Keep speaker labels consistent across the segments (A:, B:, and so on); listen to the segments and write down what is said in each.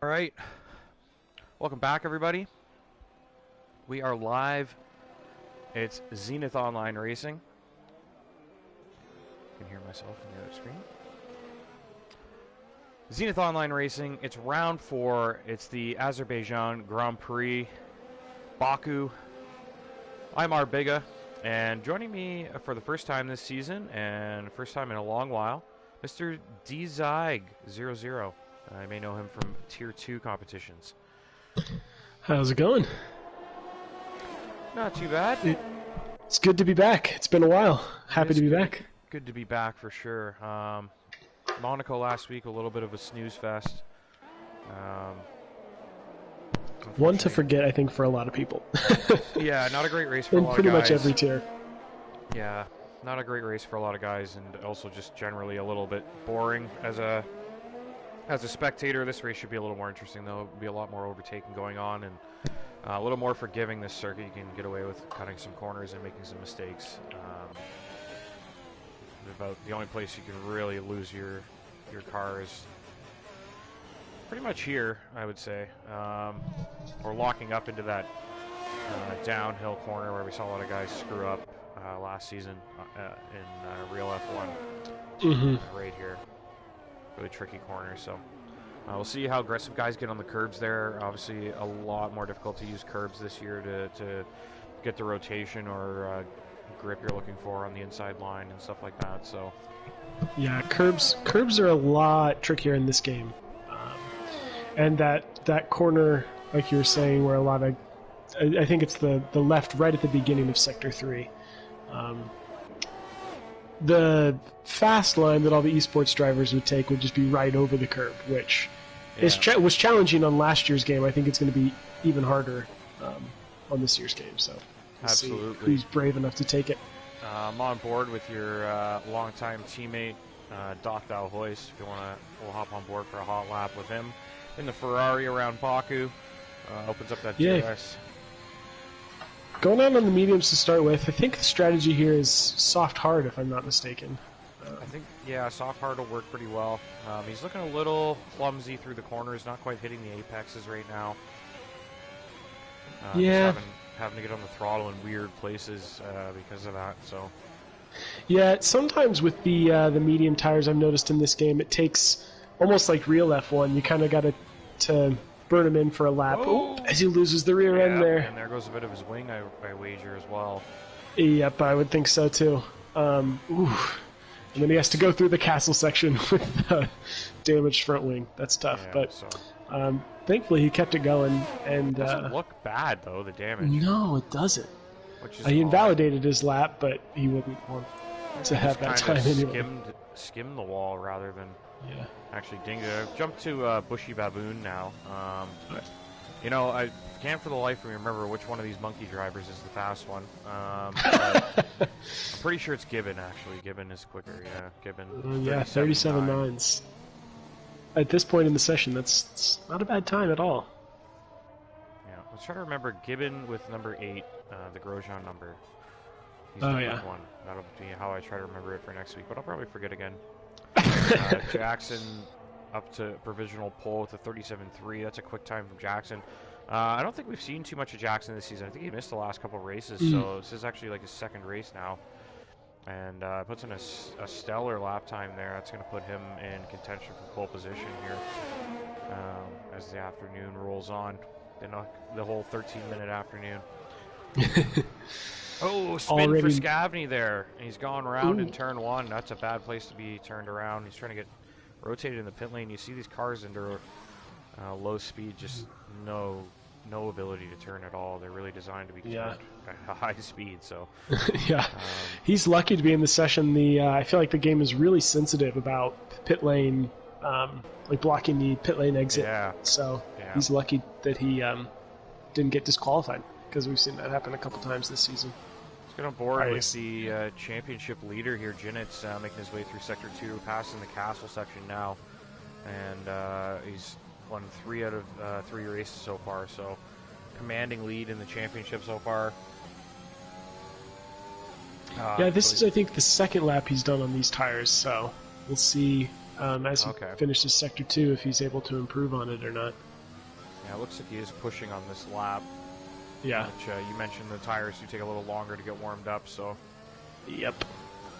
A: All right, welcome back, everybody. We are live. It's Zenith Online Racing. I can hear myself on the other screen. Zenith Online Racing. It's round 4. It's the Azerbaijan Grand Prix, Baku. I'm Arbiga, and joining me for the first time this season, and first time in a long while, Mr. DZyg00. I may know him from Tier 2 competitions.
B: How's it going?
A: Not too bad.
B: It's good to be back. It's been a while. Happy to be back.
A: Good to be back for sure. Monaco last week, a little bit of a snooze fest.
B: One to forget, I think, for a lot of people.
A: Yeah, not a great race for a lot of guys.
B: In pretty much every tier.
A: Yeah, not a great race for a lot of guys, and also just generally a little bit boring as a spectator. This race should be a little more interesting, though. It'll be a lot more overtaking going on, and a little more forgiving this circuit. You can get away with cutting some corners and making some mistakes. About the only place you can really lose your car is pretty much here, I would say. We're locking up into that downhill corner where we saw a lot of guys screw up last season in Real F1. Right here. Really tricky corner, so we'll see how aggressive guys get on the curbs there. Obviously, a lot more difficult to use curbs this year to get the rotation or grip you're looking for on the inside line and stuff like that. So,
B: yeah, curbs are a lot trickier in this game, and that corner, like you were saying, where a lot of, I think it's the left right at the beginning of Sector 3. The fast line that all the esports drivers would take would just be right over the curb, which was challenging on last year's game. I think it's going to be even harder on this year's game. So we'll
A: absolutely
B: see who's brave enough to take it.
A: I'm on board with your longtime teammate, Doc Dalhoist. If you want to, we'll hop on board for a hot lap with him in the Ferrari around Baku. Opens up that DRS.
B: Going on the mediums to start with, I think the strategy here is soft hard, if I'm not mistaken.
A: I think, yeah, soft hard will work pretty well. He's looking a little clumsy through the corners, not quite hitting the apexes right now.
B: Yeah.
A: Having to get on the throttle in weird places because of that. So. Yeah,
B: sometimes with the medium tires, I've noticed in this game, it takes almost like real F1. You kind of got to burn him in for a lap. Oh, as he loses the rear end there.
A: And there goes a bit of his wing, I wager, as well.
B: Yep, I would think so, too. And then he has to go through the castle section with damaged front wing. That's tough, but thankfully he kept it going. And
A: it doesn't look bad, though, the damage.
B: No, it doesn't.
A: Which is
B: he invalidated his lap, but he wouldn't want to have that time anyway.
A: Skimmed the wall rather than actually dinged it. I've jumped to Bushy Baboon now. You know, I can't for the life of me remember which one of these monkey drivers is the fast one. But I'm pretty sure it's Gibbon, actually. Gibbon is quicker, yeah. Gibbon.
B: 37.9s. At this point in the session, that's not a bad time at all.
A: Yeah, let's try to remember Gibbon with number 8, the Grosjean number. He's the one. That'll be how I try to remember it for next week, but I'll probably forget again. Jackson up to provisional pole with a 37.3. That's a quick time from Jackson. I don't think we've seen too much of Jackson this season. I think he missed the last couple of races, so this is actually like his second race now. And puts in a stellar lap time there. That's going to put him in contention for pole position here as the afternoon rolls on. The whole 13-minute afternoon. Oh, spin for Scavney there. He's gone around in turn 1. That's a bad place to be turned around. He's trying to get rotated in the pit lane. You see these cars under low speed, just no ability to turn at all. They're really designed to be turned at high speed. So
B: he's lucky to be in the session. I feel like the game is really sensitive about pit lane, like blocking the pit lane exit.
A: Yeah.
B: So he's lucky that he didn't get disqualified, because we've seen that happen a couple times this season.
A: Let's get on board with the championship leader here. Jinnitz making his way through Sector 2, passing the castle section now. And he's won 3 out of 3 races so far, so commanding lead in the championship so far.
B: This is, I think, the second lap he's done on these tires, so we'll see as he finishes Sector 2 if he's able to improve on it or not.
A: Yeah, it looks like he is pushing on this lap.
B: Yeah.
A: Which you mentioned the tires do take a little longer to get warmed up, so.
B: Yep.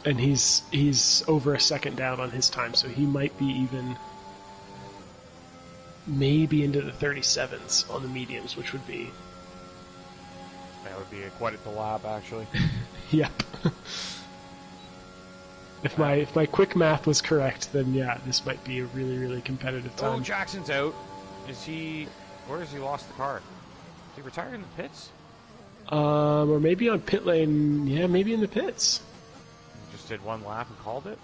B: And he's over a second down on his time, so he might be even maybe into the 37s on the mediums, which would be.
A: That would be quite at the lap, actually.
B: Yep. If my quick math was correct, then yeah, this might be a really, really competitive time.
A: Oh, Jackson's out. Where has he lost the car? Is he retired in the pits?
B: Or maybe on pit lane. Yeah, maybe in the pits.
A: He just did one lap and called it?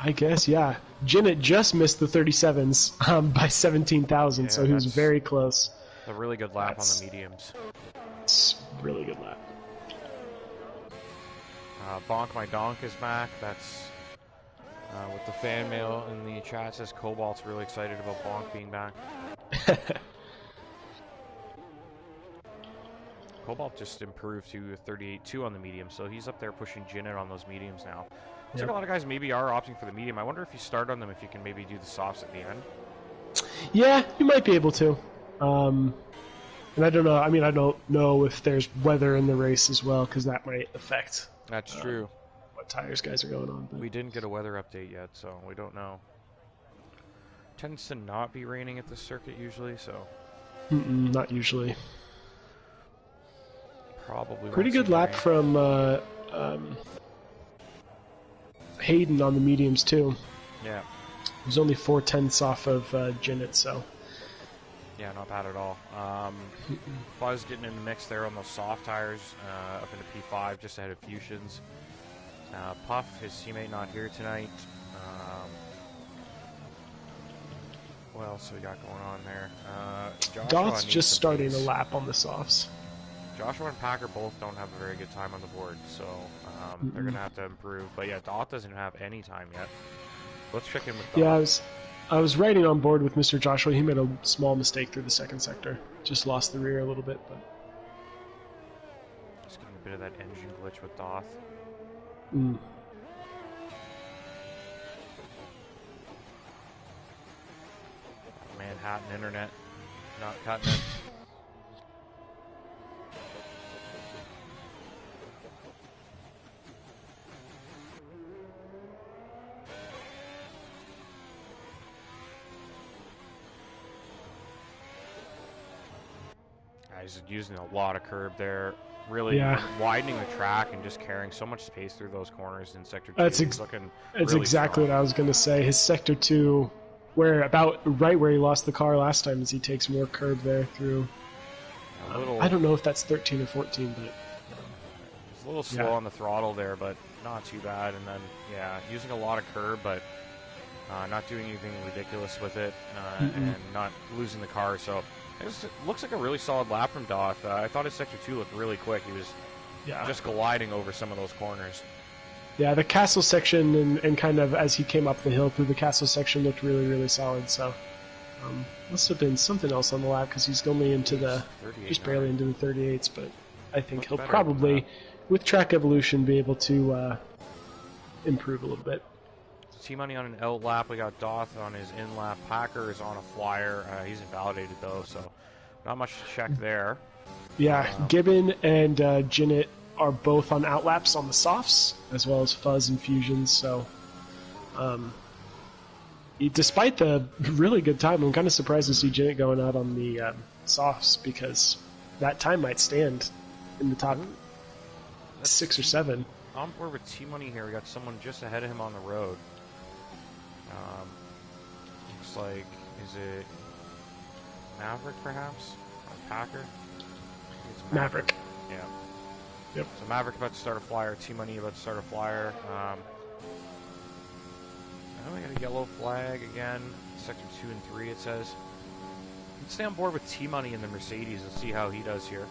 B: I guess, yeah. Jinnit just missed the 37s by 17,000, so he was very close.
A: A really good lap on the mediums.
B: It's a really good lap.
A: Bonk My Donk is back. That's with the fan mail in the chat says Cobalt's really excited about Bonk being back. Cobalt just improved to 38.2 on the medium, so he's up there pushing Jinnit on those mediums now. Looks like a lot of guys maybe are opting for the medium. I wonder if you start on them, if you can maybe do the softs at the end.
B: Yeah, you might be able to. And I don't know. I mean, I don't know if there's weather in the race as well, because that might affect.
A: That's true.
B: What tires guys are going on. But.
A: We didn't get a weather update yet, so we don't know. Tends to not be raining at this circuit usually, so.
B: Not usually.
A: Probably.
B: Pretty good lap from Hayden on the mediums too.
A: Yeah.
B: He was only 4/10 off of Jinnit, so.
A: Yeah, not bad at all. Buzz getting in the mix there on those soft tires up into P5 just ahead of Fusions. Puff, his teammate, not here tonight. What else have we got going on there?
B: Doth's just starting a lap on the softs.
A: Joshua and Packer both don't have a very good time on the board, so they're going to have to improve. But yeah, Doth doesn't have any time yet. Let's check in with Doth.
B: Yeah, I was riding on board with Mr. Joshua. He made a small mistake through the second sector. Just lost the rear a little bit, but.
A: Just getting a bit of that engine glitch with Doth. Manhattan internet, not cutting it. He's using a lot of curb there, really widening the track and just carrying so much space through those corners in Sector 2.
B: That's exactly what I was going to say. His Sector 2, right where he lost the car last time, is he takes more curb there through. I don't know if that's 13 or 14, but.
A: It's a little slow on the throttle there, but not too bad. And then, using a lot of curb, but not doing anything ridiculous with it, and not losing the car. So. It looks like a really solid lap from Doth. I thought his Sector 2 looked really quick. He was just gliding over some of those corners.
B: Yeah, the castle section and kind of as he came up the hill through the castle section looked really, really solid. So must have been something else on the lap because he's only into just barely into the 38s. But I think he'll probably, with track evolution, be able to improve a little bit.
A: T-Money on an out lap. We got Doth on his in lap. Packer is on a flyer. He's invalidated though, so not much to check there.
B: Yeah, Gibbon and Jinnit are both on out laps on the softs, as well as Fuzz and Fusions. So, despite the really good time, I'm kind of surprised to see Jinnit going out on the softs because that time might stand in the top 6 or 7.
A: On board with T-Money here. We got someone just ahead of him on the road. Looks like, is it Maverick perhaps? Or Packer? It's
B: Maverick.
A: Yeah.
B: Yep.
A: So Maverick about to start a flyer, T-Money about to start a flyer. I know we got a yellow flag again, Sector 2 and 3 it says. Let's stay on board with T-Money in the Mercedes and see how he does here.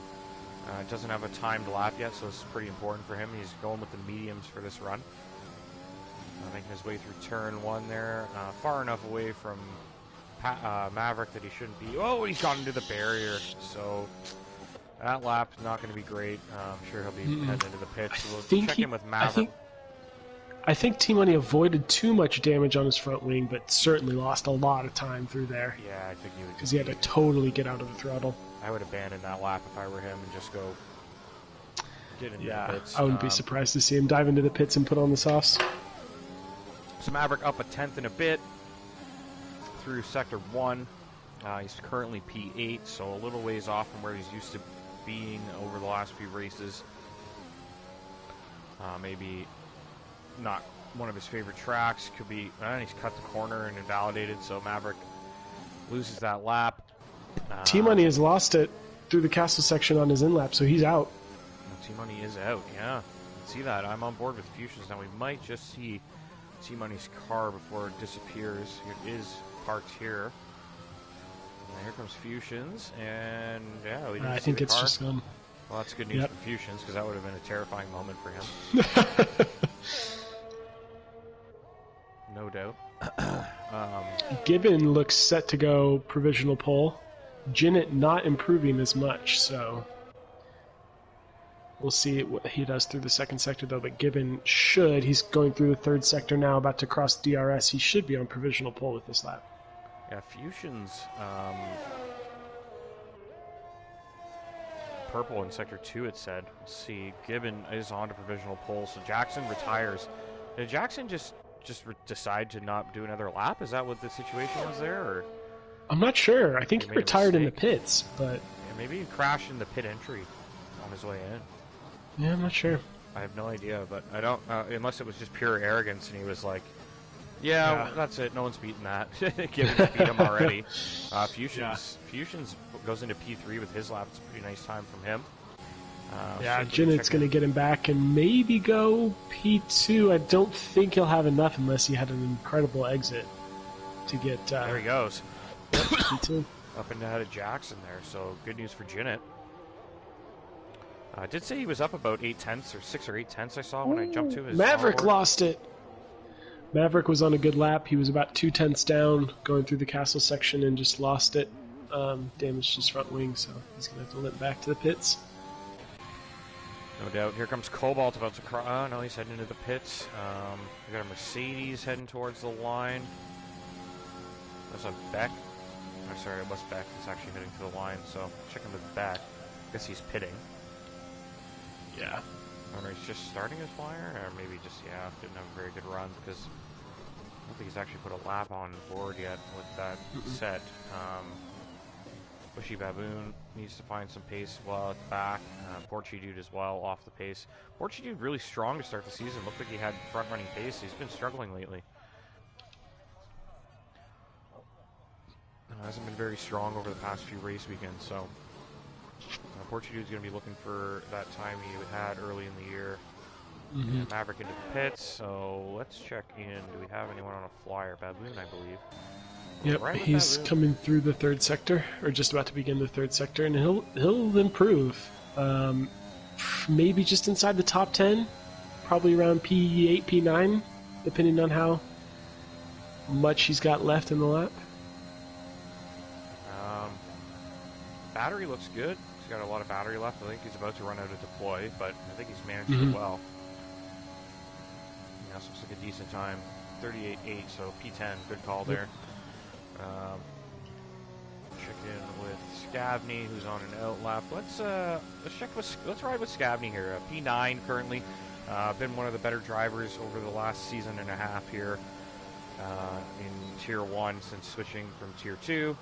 A: Doesn't have a timed lap yet, so this is pretty important for him. He's going with the mediums for this run. Making his way through turn 1 there. Far enough away from Maverick that he shouldn't be. Oh, he's got into the barrier. So that lap's not going to be great. I'm sure he'll be heading into the pits. So we'll check in with Maverick.
B: I think T-Money avoided too much damage on his front wing, but certainly lost a lot of time through there.
A: Yeah, I think he would.
B: Because he had to totally get out of the throttle.
A: I would abandon that lap if I were him and just go get into the pits.
B: I wouldn't be surprised to see him dive into the pits and put on the softs.
A: So Maverick up a tenth and a bit through Sector 1. He's currently P8, so a little ways off from where he's used to being over the last few races. Maybe not one of his favorite tracks. Could be, he's cut the corner and invalidated, so Maverick loses that lap.
B: T-Money has lost it through the castle section on his in-lap, so he's out.
A: T-Money is out, yeah. You can see that. I'm on board with Fusions. Now we might just see T-Money's car before it disappears. It is parked here. And here comes Fusions, and yeah, we didn't
B: I
A: see
B: think
A: the
B: it's
A: car.
B: just gone.
A: Well, that's good news for Fusions, because that would have been a terrifying moment for him. No doubt.
B: Gibbon looks set to go provisional pole. Jinnit not improving as much, so we'll see what he does through the second sector, though. But Gibbon should. He's going through the third sector now, about to cross DRS. He should be on provisional pole with this lap.
A: Yeah, Fusions... purple in Sector 2, it said. Let's see. Gibbon is on to provisional pole, so Jackson retires. Did Jackson just decide to not do another lap? Is that what the situation was there? Or
B: I'm not sure. I think he retired in the pits, but...
A: Yeah, maybe he crashed in the pit entry on his way in.
B: Yeah, I'm not sure.
A: I have no idea, but I don't... unless it was just pure arrogance and he was like, yeah, that's it. No one's beaten that. Gibbon beat him already. Fusions goes into P3 with his lap. It's a pretty nice time from him.
B: Jinnit's going to get him back and maybe go P2. I don't think he'll have enough unless he had an incredible exit to get...
A: there he goes.
B: P2.
A: Up and ahead of Jackson there, so good news for Jinnit. I did say he was up about 8 tenths, or 6 or 8 tenths I saw when I jumped to his...
B: Maverick lost it! Maverick was on a good lap. He was about 2 tenths down going through the castle section and just lost it. Damaged his front wing, so he's going to have to limp back to the pits.
A: No doubt. Here comes Cobalt about to cross. Oh, no, he's heading into the pits. We got a Mercedes heading towards the line. There's a Beck. Oh, sorry, it was Beck. He's actually heading to the line, so checking with Beck. I guess he's pitting.
B: Yeah.
A: Or he's just starting his flyer, or maybe just, didn't have a very good run, because I don't think he's actually put a lap on board yet with that set. Bushy Baboon needs to find some pace while at the back. Portudude as well, off the pace. Portudude really strong to start the season. Looked like he had front-running pace. He's been struggling lately. Hasn't been very strong over the past few race weekends, so... Portudude's going to be looking for that time he had early in the year. Maverick into the pits, so let's check in. Do we have anyone on a flyer? Baboon, I believe.
B: Yep, right, he's coming through the third sector, or just about to begin the third sector, and he'll improve. Maybe just inside the top 10, probably around P8, P9, depending on how much he's got left in the lap.
A: Battery looks good. He's got a lot of battery left. I think he's about to run out of deploy, but I think he's managed it well. Yeah, this looks like a decent time. 38.8, so P10, good call there. Check in with Scavney, who's on an out lap. Let's ride with Scavney here. P9 currently. Been one of the better drivers over the last season and a half here in Tier 1 since switching from Tier 2.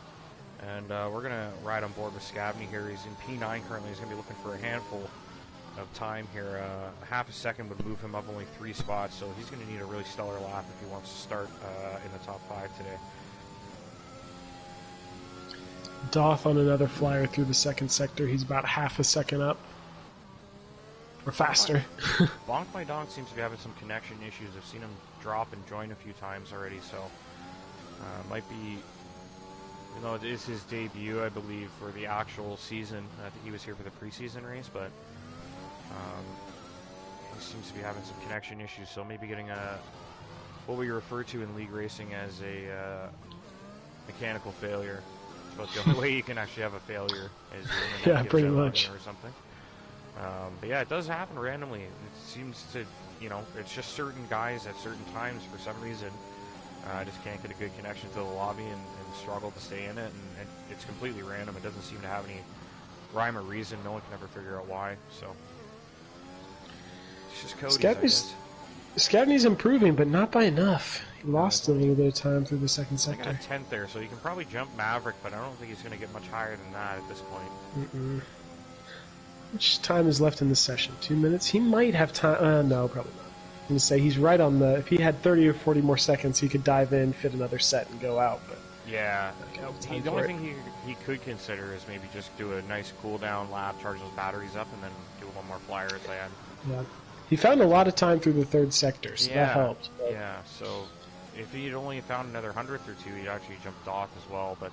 A: And we're going to ride on board with Scavney here. He's in P9 currently. He's going to be looking for a handful of time here. Half a second would move him up only 3 spots, so he's going to need a really stellar lap if he wants to start in the top 5 today.
B: Doth on another flyer through the second sector. He's about half a second up. Or faster.
A: Bonk My Donk seems to be having some connection issues. I've seen him drop and join a few times already, so might be... You know, it is his debut, I believe, for the actual season. I think he was here for the preseason race, but he seems to be having some connection issues, so maybe getting what we refer to in league racing as a mechanical failure. It's about the only way you can actually have a failure is your internet gives
B: pretty
A: out
B: much
A: or something. But yeah, it does happen randomly. It seems to, you know, it's just certain guys at certain times for some reason just can't get a good connection to the lobby and struggle to stay in it. And it's completely random. It doesn't seem to have any rhyme or reason. No one can ever figure out why. So it's just Cody's, I guess.
B: Scavney's improving, but not by enough. He lost a little bit of time through the second sector.
A: He got a 10th there, so he can probably jump Maverick, but I don't think he's going to get much higher than that at this point.
B: How much time is left in the session? 2 minutes? He might have time. No, probably not. I'm going to say he's right on the... If he had 30 or 40 more seconds, he could dive in, fit another set, and go out. But
A: yeah. The only thing he could consider is maybe just do a nice cool-down lap, charge those batteries up, and then do one more flyer at the end.
B: Yeah. He found a lot of time through the third sector, so that helped. But...
A: Yeah, so if he'd only found another 100th or two, he'd actually jumped off as well. But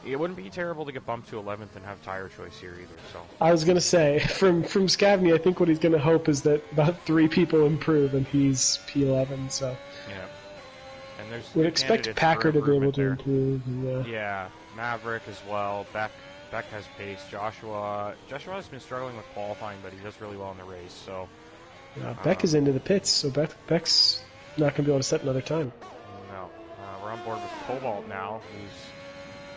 A: it wouldn't be terrible to get bumped to 11th and have tire choice here either. So
B: I was going to say, from Scavney, I think what he's going to hope is that about 3 people improve, and he's P11. So
A: yeah, and there's
B: would expect Packer to be able to improve.
A: Yeah, Maverick as well. Beck has pace. Joshua has been struggling with qualifying, but he does really well in the race. So
B: Beck is into the pits, so Beck's not going to be able to set another time.
A: No. We're on board with Cobalt now, who's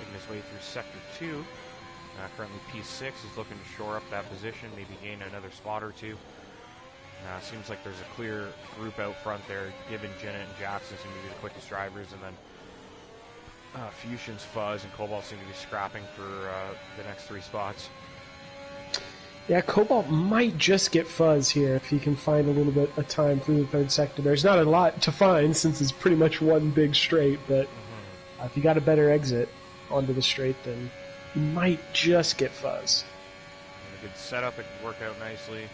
A: making his way through Sector 2. Currently P6. He's looking to shore up that position, maybe gain another spot or two. Seems like there's a clear group out front there. Gibbon, Jennett, and Jackson seem to be the quickest drivers, and then Fusion's Fuzz and Cobalt seem to be scrapping for the next 3 spots.
B: Yeah, Cobalt might just get Fuzz here if he can find a little bit of time through the third sector. There's not a lot to find since it's pretty much one big straight, but if you got a better exit onto the straight, then you might just get Fuzz.
A: And a good setup, it could work out nicely.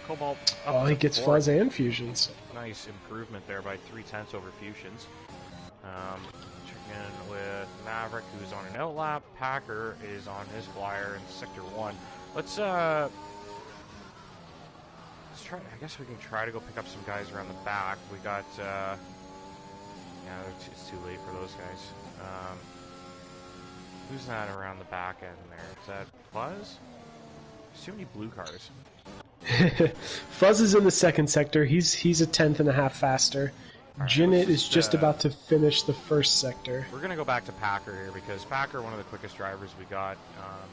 A: Cobalt up
B: he gets 4th. Fuzz and Fusions.
A: Nice improvement there by 3/10 over Fusions. Checking in with Maverick, who's on an outlap. Packer is on his flyer in Sector 1. Let's try. I guess we can try to go pick up some guys around the back. We got. It's too late for those guys. Who's that around the back end there? Is that Fuzz? There's too many blue cars.
B: Fuzz is in the second sector. He's a 10th and a half faster. Right, Jennett is just about to finish the first sector.
A: We're going to go back to Packer here because Packer, one of the quickest drivers we got,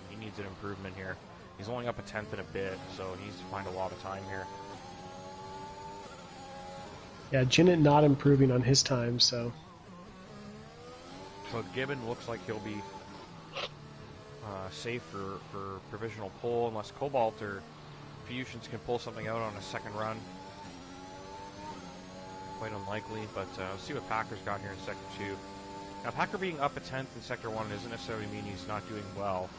A: he needs an improvement here. He's only up a 10th and a bit, so he needs to find a lot of time here.
B: Yeah, Jennett not improving on his time, so...
A: So Gibbon looks like he'll be safe for provisional pole unless Cobalt or Fusions can pull something out on a second run. Quite unlikely, but let's see what Packer's got here in Sector 2. Now, Packer being up a 10th in Sector 1 doesn't necessarily mean he's not doing well,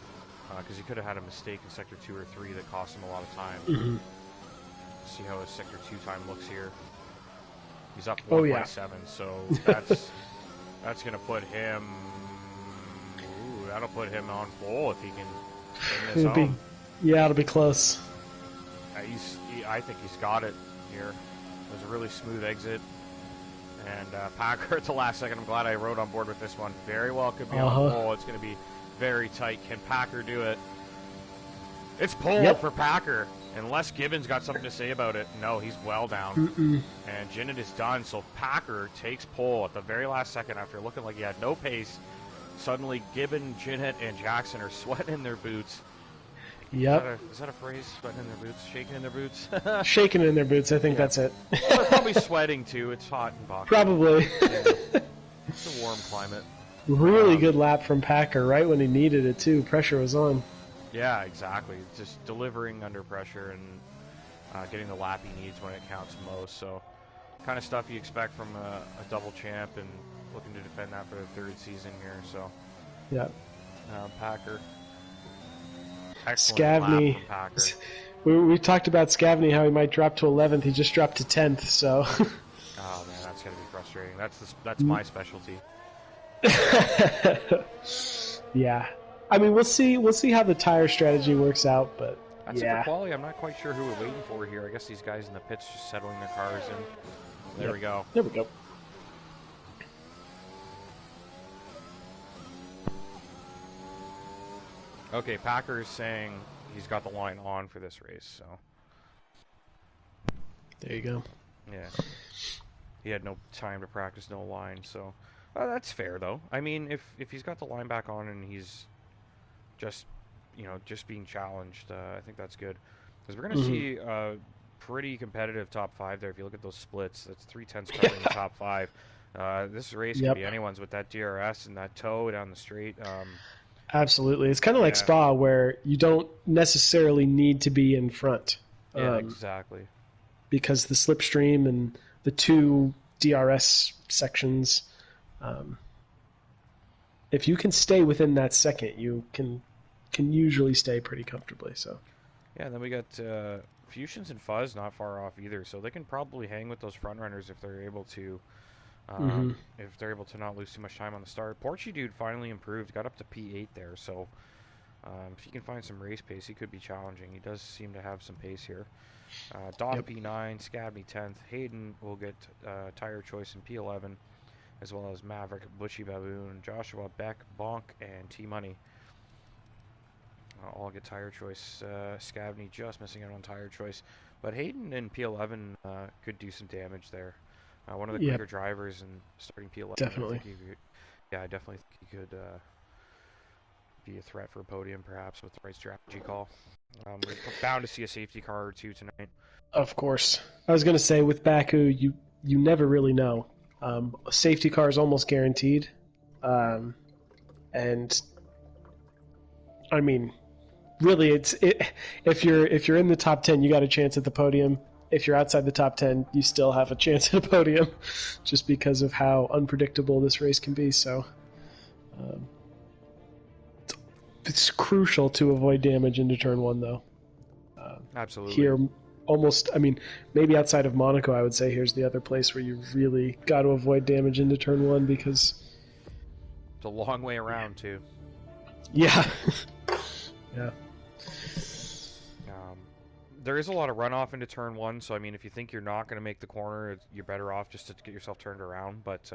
A: because he could have had a mistake in Sector 2 or 3 that cost him a lot of time. See how his Sector 2 time looks here. He's up 1.7, so that's going to put him... Ooh, that'll put him on pole if he can bring this home.
B: Yeah, it'll be close.
A: I think he's got it here. It was a really smooth exit. And Packer at the last second, I'm glad I rode on board with this one. Very well could be on pole. It's going to be very tight. Can Packer do it? It's pole for Packer. Unless Gibbons got something to say about it. No, he's well down. And Jennett is done. So Packer takes pole at the very last second after looking like he had no pace. Suddenly Gibbon, Jennett, and Jackson are sweating in their boots.
B: Yep.
A: Is that a phrase? Sweating in their boots? Shaking in their boots?
B: Shaking in their boots, I think that's it.
A: They're probably sweating too. It's hot in Boston.
B: Probably.
A: It's a warm climate.
B: Really good lap from Packer, right when he needed it too. Pressure was on.
A: Yeah, exactly. Just delivering under pressure and getting the lap he needs when it counts most. So, kind of stuff you expect from a double champ and looking to defend that for the 3rd season here. So,
B: yeah.
A: Packer.
B: Scavney. We talked about Scavney, how he might drop to 11th. He just dropped to 10th. So.
A: Oh man, that's gonna be frustrating. That's my specialty.
B: Yeah. I mean, we'll see how the tire strategy works out, but
A: that's it for quality. I'm not quite sure who we're waiting for here. I guess these guys in the pits just settling their cars in. There we go.
B: There we go.
A: Okay, Packer is saying he's got the line on for this race. So
B: there you go.
A: Yeah, he had no time to practice, no line. So that's fair, though. I mean, if he's got the line back on and he's just just being challenged, I think that's good, because we're going to see pretty competitive top 5 there. If you look at those splits, that's 3/10 covering the top 5. This race could be anyone's with that DRS and that toe down the straight.
B: Absolutely. It's kind of like Spa, where you don't necessarily need to be in front.
A: Yeah, exactly.
B: Because the slipstream and the 2 DRS sections, if you can stay within that second, you can usually stay pretty comfortably. So.
A: Yeah, and then we got Fusions and Fuzz not far off either, so they can probably hang with those front runners if they're able to. If they're able to not lose too much time on the start. Porchy Dude finally improved, got up to P8 there, so if he can find some race pace, he could be challenging. He does seem to have some pace here. Doff P9, Scabney 10th, Hayden will get tire choice in P11, as well as Maverick, Bushy Baboon, Joshua, Beck, Bonk, and T-Money. All get tire choice. Scabney just missing out on tire choice, but Hayden in P11 could do some damage there. One of the quicker drivers and starting P11.
B: Definitely.
A: I definitely think he could be a threat for a podium, perhaps, with the right strategy call. We're bound to see a safety car or 2 tonight.
B: Of course. I was going to say, with Baku, you never really know. A safety car is almost guaranteed. And, I mean, really, if you're in the top 10, you got a chance at the podium. If you're outside the top 10, you still have a chance at a podium, just because of how unpredictable this race can be. So it's crucial to avoid damage into turn 1, though.
A: Absolutely.
B: Here, maybe outside of Monaco, I would say here's the other place where you really got to avoid damage into turn 1, because
A: it's a long way around, too.
B: Yeah. Yeah.
A: There is a lot of runoff into turn 1, so I mean, if you think you're not going to make the corner, you're better off just to get yourself turned around. But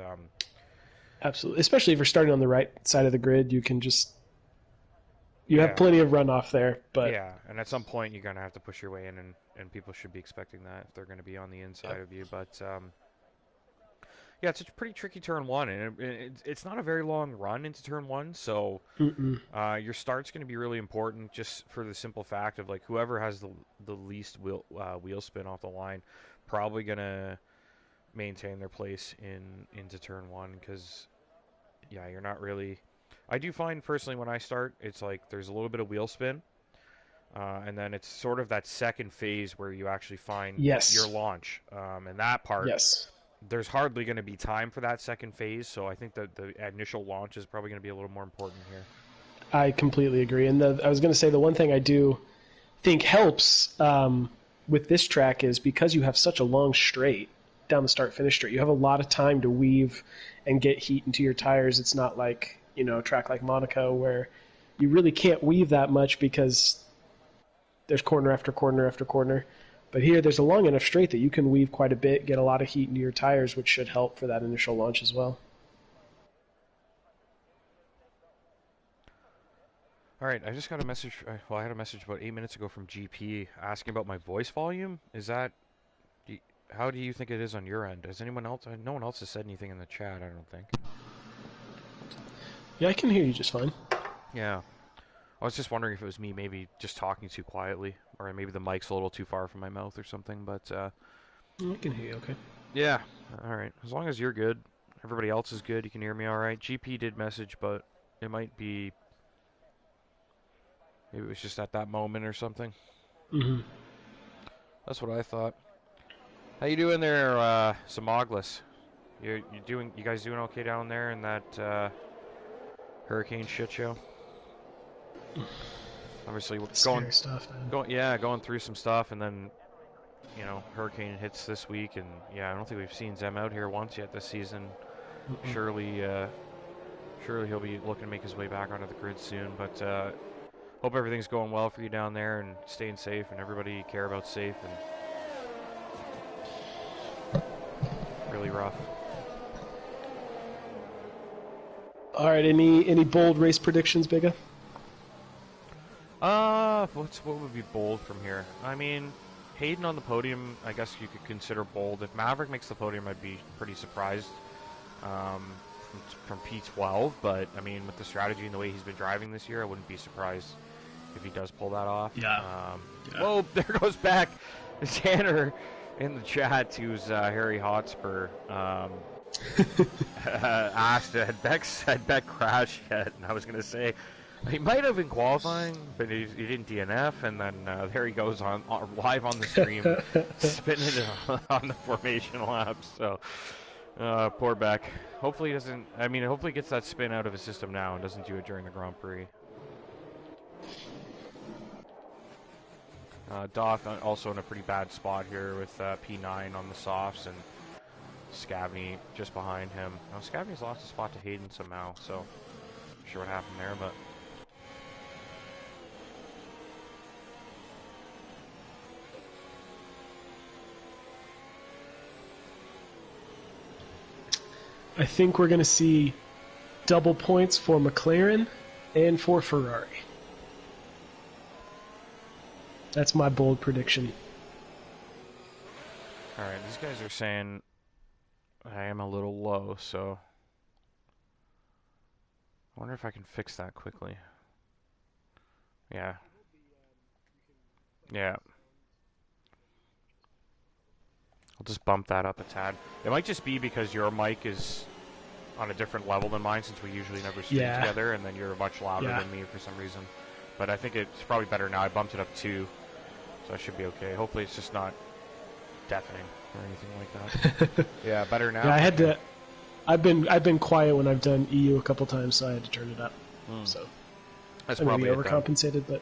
B: absolutely, especially if you're starting on the right side of the grid, you can just have plenty of runoff there. But
A: and at some point you're going to have to push your way in, and people should be expecting that if they're going to be on the inside of you. But it's a pretty tricky turn 1, and it's not a very long run into turn 1, so your start's going to be really important, just for the simple fact of, like, whoever has the least wheel spin off the line probably going to maintain their place into turn 1, because you're not really. I do find personally when I start, it's like there's a little bit of wheel spin, and then it's sort of that second phase where you actually find your launch, and that part. There's hardly going to be time for that second phase, so I think that the initial launch is probably going to be a little more important here.
B: I completely agree. And I was going to say, the one thing I do think helps with this track is because you have such a long straight down the start-finish straight, you have a lot of time to weave and get heat into your tires. It's not like, a track like Monaco where you really can't weave that much because there's corner after corner after corner. But here, there's a long enough straight that you can weave quite a bit, get a lot of heat into your tires, which should help for that initial launch as well.
A: All right, I just got a message. I had a message about 8 minutes ago from GP asking about my voice volume. How do you think it is on your end? Has anyone else? No one else has said anything in the chat, I don't think.
B: Yeah, I can hear you just fine.
A: Yeah. I was just wondering if it was me maybe just talking too quietly, or maybe the mic's a little too far from my mouth or something, but
B: I can hear you okay.
A: Yeah, alright. As long as you're good, everybody else is good, you can hear me alright. GP did message, but it might be... Maybe it was just at that moment or something. That's what I thought. How you doing there, Samoglis? You guys doing okay down there in that hurricane shit show? Obviously, going through some stuff, and then hurricane hits this week, and I don't think we've seen Zem out here once yet this season. Surely he'll be looking to make his way back onto the grid soon. But hope everything's going well for you down there and staying safe, and everybody you care about safe. And really rough.
B: All right, any bold race predictions, Bigga?
A: What would be bold from here? I mean, Hayden on the podium, I guess you could consider bold. If Maverick makes the podium, I'd be pretty surprised from P12. But, I mean, with the strategy and the way he's been driving this year, I wouldn't be surprised if he does pull that off.
B: Yeah.
A: Whoa, there goes back Tanner in the chat, who's Harry Hotspur. Asked, had Beck crashed yet? And I was going to say, he might have in qualifying, but he didn't DNF, and then there he goes on live on the stream, spinning on the formation laps. So, poor Beck. Hopefully he doesn't. I mean, hopefully he gets that spin out of his system now and doesn't do it during the Grand Prix. Doth also in a pretty bad spot here with P9 on the softs and Scavney just behind him. Now Scavney's lost a spot to Hayden somehow, so not sure what happened there, but.
B: I think we're going to see double points for McLaren and for Ferrari. That's my bold prediction.
A: Alright, these guys are saying I am a little low, so I wonder if I can fix that quickly. Yeah. Yeah. I'll just bump that up a tad. It might just be because your mic is on a different level than mine, since we usually never stream together, and then you're much louder than me for some reason. But I think it's probably better now. I bumped it up 2, so I should be okay. Hopefully it's just not deafening or anything like that. Yeah, better now.
B: Yeah, I had to. I've been quiet when I've done EU a couple times, so I had to turn it up. So
A: that's
B: probably overcompensated, but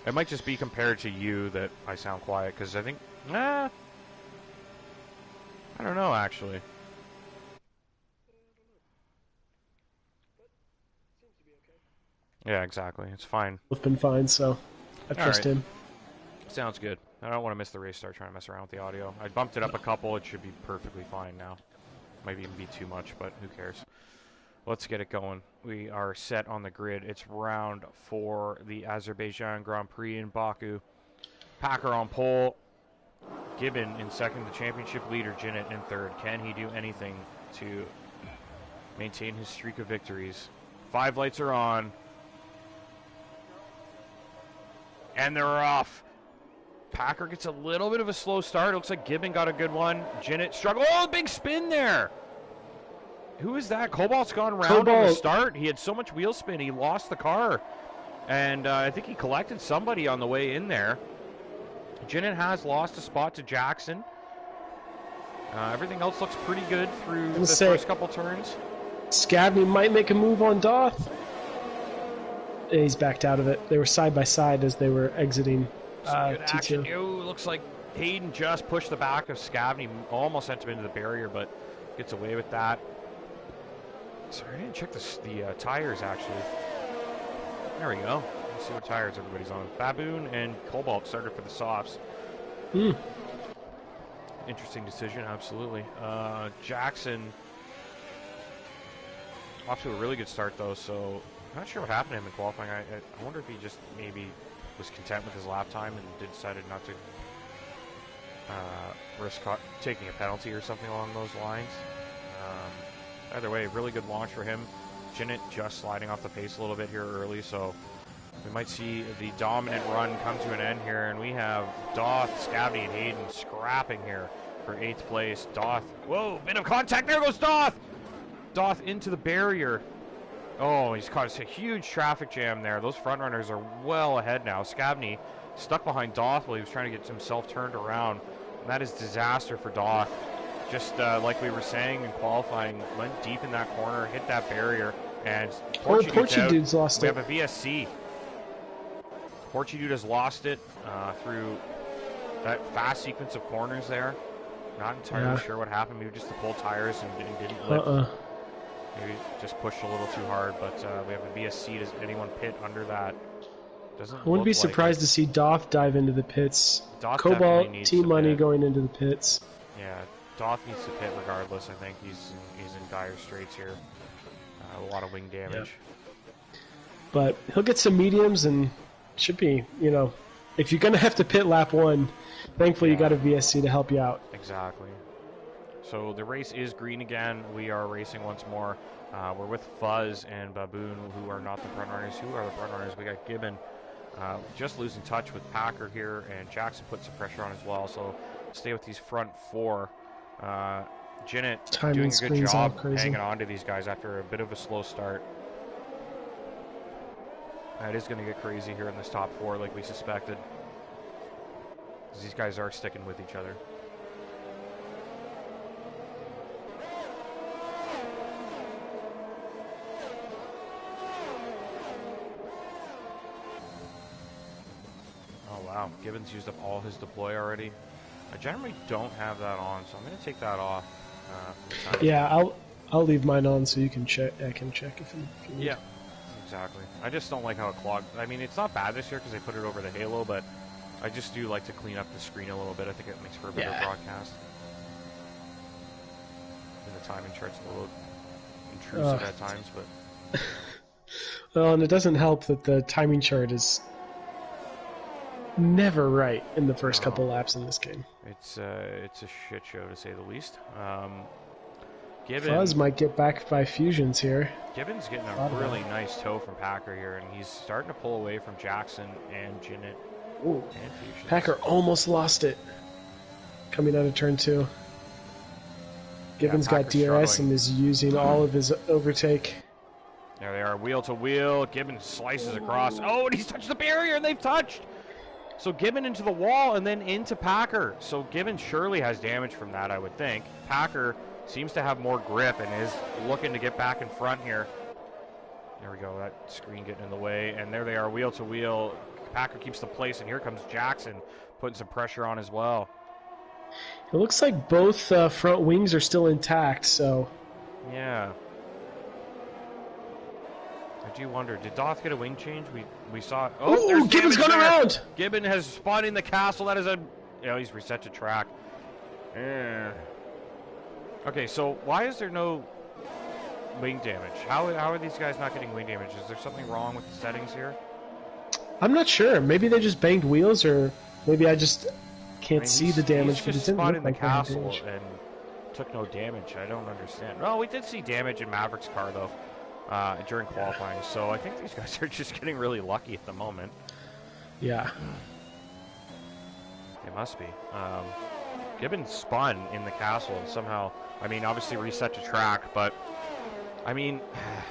A: it might just be compared to you that I sound quiet, because I think I don't know, actually. Yeah, exactly. It's fine.
B: Both been fine, so I trust him.
A: Sounds good. I don't want to miss the race start trying to mess around with the audio. I bumped it up a couple. It should be perfectly fine now. Might even be too much, but who cares? Let's get it going. We are set on the grid. It's round 4, the Azerbaijan Grand Prix in Baku. Packer on pole. Gibbon in second, the championship leader, Zenith in third. Can he do anything to maintain his streak of victories? 5 lights are on. And they're off. Packer gets a little bit of a slow start. It looks like Gibbon got a good one. Zenith struggle. Oh, big spin there. Who is that? Cobalt's gone round on the start. He had so much wheel spin, he lost the car. And I think he collected somebody on the way in there. Zenith has lost a spot to Jackson. Everything else looks pretty good through the first couple turns.
B: Scavney might make a move on Doth. He's backed out of it. They were side by side as they were exiting T2.
A: Looks like Hayden just pushed the back of Scavney, almost sent him into the barrier, but gets away with that. Sorry, I didn't check the tires, actually. There we go. Let's see what tires everybody's on. Baboon and Cobalt started for the softs. Interesting decision, absolutely. Jackson off to a really good start, though, so I'm not sure what happened to him in qualifying. I wonder if he just maybe was content with his lap time and decided not to risk taking a penalty or something along those lines. Either way, really good launch for him. Zenith just sliding off the pace a little bit here early, so we might see the dominant run come to an end here, and we have Doth, Scavney, and Hayden scrapping here for 8th place. Doth, whoa, bit of contact, there goes Doth! Doth into the barrier. Oh, he's caused a huge traffic jam there. Those front runners are well ahead now. Scavney stuck behind Doth while he was trying to get himself turned around, and that is disaster for Doth. Just like we were saying in qualifying, went deep in that corner, hit that barrier, and
B: Portudude's lost
A: it.
B: We
A: have a VSC. Portudude has lost it through that fast sequence of corners there. Not entirely sure what happened. Maybe just the pull tires and didn't lift. Maybe just pushed a little too hard, but we have a VSC. Does anyone pit under that?
B: I wouldn't be surprised to see Doth dive into the pits. Cobalt, T-Money going into the pits.
A: Yeah, Doth needs to pit regardless. I think he's in dire straits here. A lot of wing damage.
B: But he'll get some mediums, and should be, you know, if you're going to have to pit lap 1, thankfully you got a VSC to help you out.
A: Exactly. So the race is green again. We are racing once more. We're with Fuzz and Baboon, who are not the front runners. Who are the front runners? We got Gibbon just losing touch with Packer here, and Jackson put some pressure on as well. So stay with these front 4. Jinnit doing a good job hanging on to these guys after a bit of a slow start. That is going to get crazy here in this top 4 like we suspected. Because these guys are sticking with each other. Oh wow, Gibbons used up all his deploy already. I generally don't have that on, so I'm going to take that off.
B: Yeah, I'll leave mine on so you can check. I can check if you need.
A: Yeah. Exactly. I just don't like how it clogged. I mean, it's not bad this year because they put it over the halo, but I just do like to clean up the screen a little bit. I think it makes for a better broadcast. And the timing chart's a little intrusive at times, but...
B: Well, and it doesn't help that the timing chart is never right in the first couple laps in this game.
A: It's a shit show, to say the least.
B: Fuzz might get back by fusions here.
A: Gibbons getting a really nice toe from Packer here, and he's starting to pull away from Jackson and Jinnit.
B: Ooh. And Packer almost lost it coming out of turn 2. Gibbons got DRS and is using all of his overtake.
A: There they are, wheel to wheel. Gibbons slices across. Oh, and he's touched the barrier, and they've touched! So Gibbon into the wall and then into Packer. So Gibbon surely has damage from that, I would think. Packer seems to have more grip and is looking to get back in front here. There we go, that screen getting in the way. And there they are, wheel to wheel. Packer keeps the place, and here comes Jackson putting some pressure on as well.
B: It looks like both front wings are still intact, so...
A: Yeah. I do wonder, did Doth get a wing change? We saw... Oh, there's
B: Gibbon's gone around!
A: Gibbon has spun in the castle. That is a... You know, he's reset to track. Yeah. Okay, so why is there no wing damage? How are these guys not getting wing damage? Is there something wrong with the settings here?
B: I'm not sure. Maybe they just banged wheels, or maybe I just can't see the damage.
A: He's just spun in the castle and took no damage. I don't understand. Well, we did see damage in Maverick's car, though, during qualifying. So I think these guys are just getting really lucky at the moment.
B: Yeah.
A: It must be. Gibbon spun in the castle and somehow, I mean, obviously reset to track, but, I mean,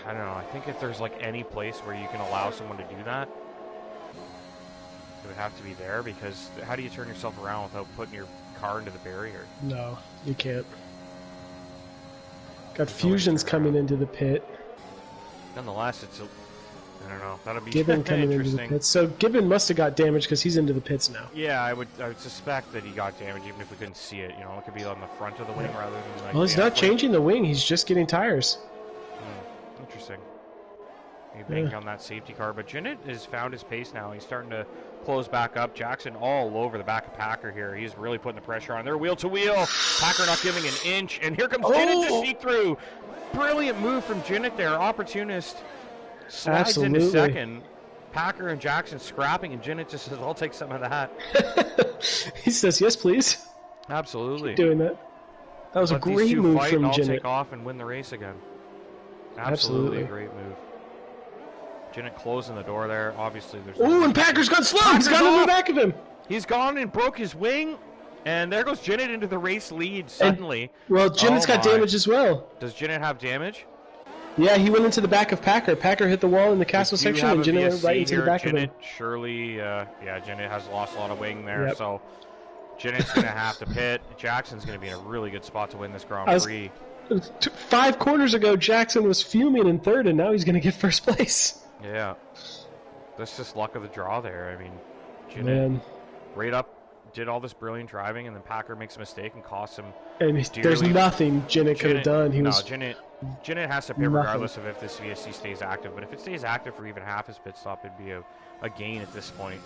A: I don't know. I think if there's, like, any place where you can allow someone to do that, it would have to be there, because how do you turn yourself around without putting your car into the barrier?
B: No, you can't. Got fusions coming into the pit.
A: Nonetheless, it's a... I don't know. That'll be
B: Gibbon coming into the pits. So Gibbon must have got damaged because he's into the pits now.
A: Yeah, I would suspect that he got damage even if we couldn't see it. You know, it could be on the front of the wing rather than like.
B: Well, he's not changing the wing. He's just getting tires.
A: Interesting. He banged on that safety car, but Jinnit has found his pace now. He's starting to close back up. Jackson all over the back of Packer here. He's really putting the pressure on. They're wheel to wheel. Packer not giving an inch, and here comes Jinnit to see through. Brilliant move from Jinnit there. Opportunist. Slides into second. Packer and Jackson scrapping, and Jinnit just says, I'll take some of that.
B: He says, yes, please.
A: Absolutely.
B: Keep doing that. That was a great move from Jinnit.
A: I'll take off and win the race again. Absolutely a great move. Jinnit closing the door there. Obviously, there's...
B: Oh, and Packer's gone slow! He's gone in the back of him!
A: He's gone and broke his wing, and there goes Jinnit into the race lead suddenly.
B: Well, Jinnit's got damage as well.
A: Does Jinnit have damage?
B: Yeah, he went into the back of Packer. Packer hit the wall in the castle section, and Jinnit went right into the back of him.
A: Surely, yeah, Jinnit has lost a lot of wing there, so Jinnit's going to have to pit. Jackson's going to be in a really good spot to win this Grand Prix.
B: 5 corners ago, Jackson was fuming in third, and now he's going to get first place.
A: Yeah. That's just luck of the draw there. I mean, Jinnit right up, did all this brilliant driving, and then Packer makes a mistake and costs him. And
B: there's nothing Jinnit could have done.
A: Jinnit has to pit regardless of if this VSC stays active. But if it stays active for even half his pit stop, it'd be a gain at this point.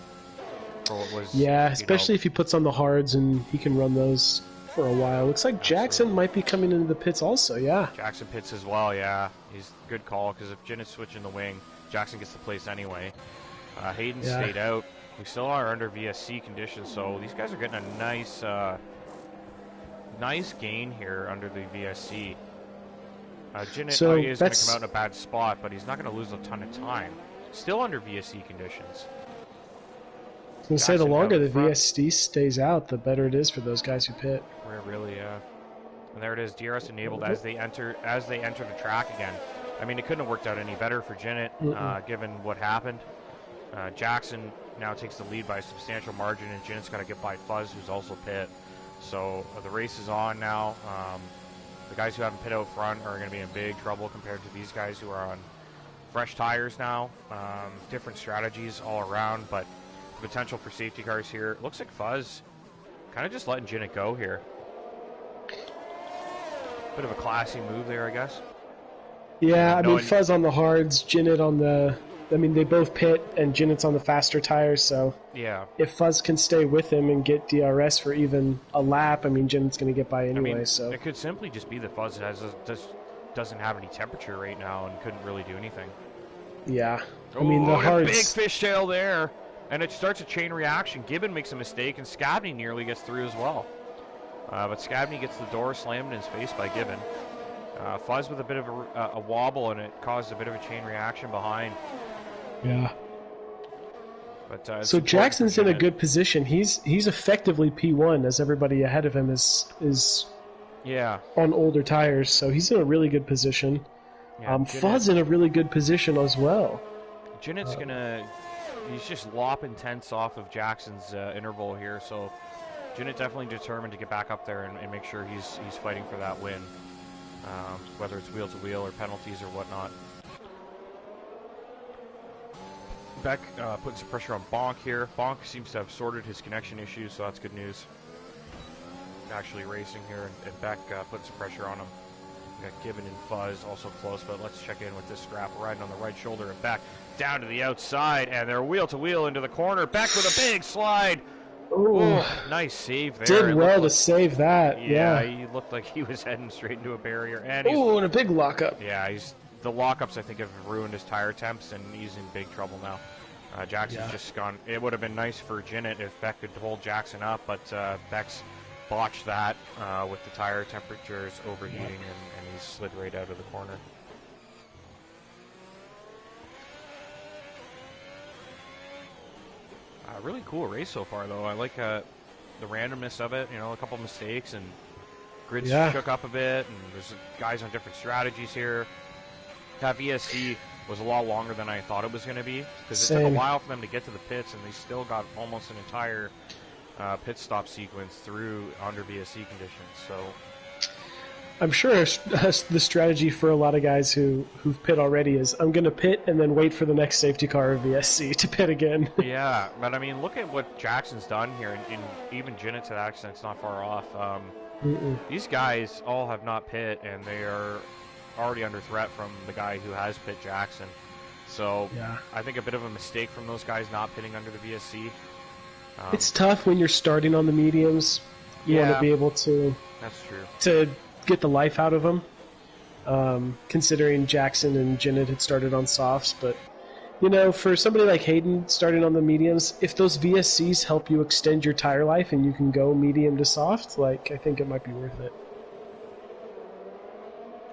A: For what was,
B: especially if he puts on the hards and he can run those for a while. Looks like Jackson might be coming into the pits also,
A: Jackson pits as well, He's good call, because if Jinnit's switching the wing, Jackson gets the place anyway. Hayden stayed out. We still are under VSC conditions, so these guys are getting a nice, nice gain here under the VSC. Jinnit is going to come out in a bad spot, but he's not going to lose a ton of time. Still under VSC conditions.
B: I was going to say, the longer the VSC stays out, the better it is for those guys who pit.
A: Really, yeah. And there it is, DRS enabled as they enter the track again. I mean, it couldn't have worked out any better for Jinnit, given what happened. Jackson now takes the lead by a substantial margin, and Jinnit's got to get by Fuzz, who's also pit. So the race is on now. The guys who haven't pit out front are going to be in big trouble compared to these guys who are on fresh tires now. Different strategies all around, but the potential for safety cars here. It looks like Fuzz kind of just letting Jinnit go here. Bit of a classy move there, I guess.
B: Yeah, I mean, Fuzz on the hards, Jinnit on the... I mean, they both pit, and Jinnit's on the faster tires, so... Yeah. If Fuzz can stay with him and get DRS for even a lap, I mean, Jinnit's going to get by anyway, so...
A: It could simply just be that Fuzz doesn't have any temperature right now and couldn't really do anything.
B: Yeah. I mean, the hards...
A: big fishtail there! And it starts a chain reaction. Gibbon makes a mistake, and Scabney nearly gets through as well. But Scabney gets the door slammed in his face by Gibbon. Fuzz with a bit of a wobble, and it caused a bit of a chain reaction behind.
B: Yeah. But so Jackson's in a good position. He's effectively P1, as everybody ahead of him is on older tires. So he's in a really good position. Yeah, Fuzz in a really good position as well.
A: Jinnit's he's just lopping tenths off of Jackson's interval here. So Jinnit definitely determined to get back up there and make sure he's fighting for that win, whether it's wheel to wheel or penalties or whatnot. Beck putting some pressure on Bonk here. Bonk seems to have sorted his connection issues, so that's good news. Actually racing here, and Beck putting some pressure on him. We got Gibbon and Fuzz also close, but let's check in with this scrap. Riding on the right shoulder, and Beck down to the outside, and they're wheel to wheel into the corner. Beck with a big slide. Ooh, nice save there.
B: Did well to save that. Yeah,
A: he looked like he was heading straight into a barrier. And
B: and a big lockup.
A: Yeah, the lockups, I think, have ruined his tire temps, and he's in big trouble now. Jackson's just gone. It would have been nice for Jinnit if Beck could hold Jackson up, but Beck's botched that with the tire temperatures overheating, and he slid right out of the corner. Really cool race so far, though. I like the randomness of it. You know, a couple mistakes, and grids shook up a bit, and there's guys on different strategies here. That VSC was a lot longer than I thought it was going to be, because it took a while for them to get to the pits, and they still got almost an entire pit stop sequence through under VSC conditions. So
B: I'm sure the strategy for a lot of guys who've pit already is, I'm going to pit and then wait for the next safety car or VSC to pit again.
A: Yeah, but I mean, look at what Jackson's done here, and even Jinnit to that extent, it's not far off. These guys all have not pit, and they are already under threat from the guy who has pit, Jackson. So I think a bit of a mistake from those guys not pitting under the VSC.
B: It's tough when you're starting on the mediums. You want to be able to...
A: That's true.
B: To get the life out of them, considering Jackson and Jinnit had started on softs. But, you know, for somebody like Hayden starting on the mediums, if those VSCs help you extend your tire life and you can go medium to soft, I think it might be worth it.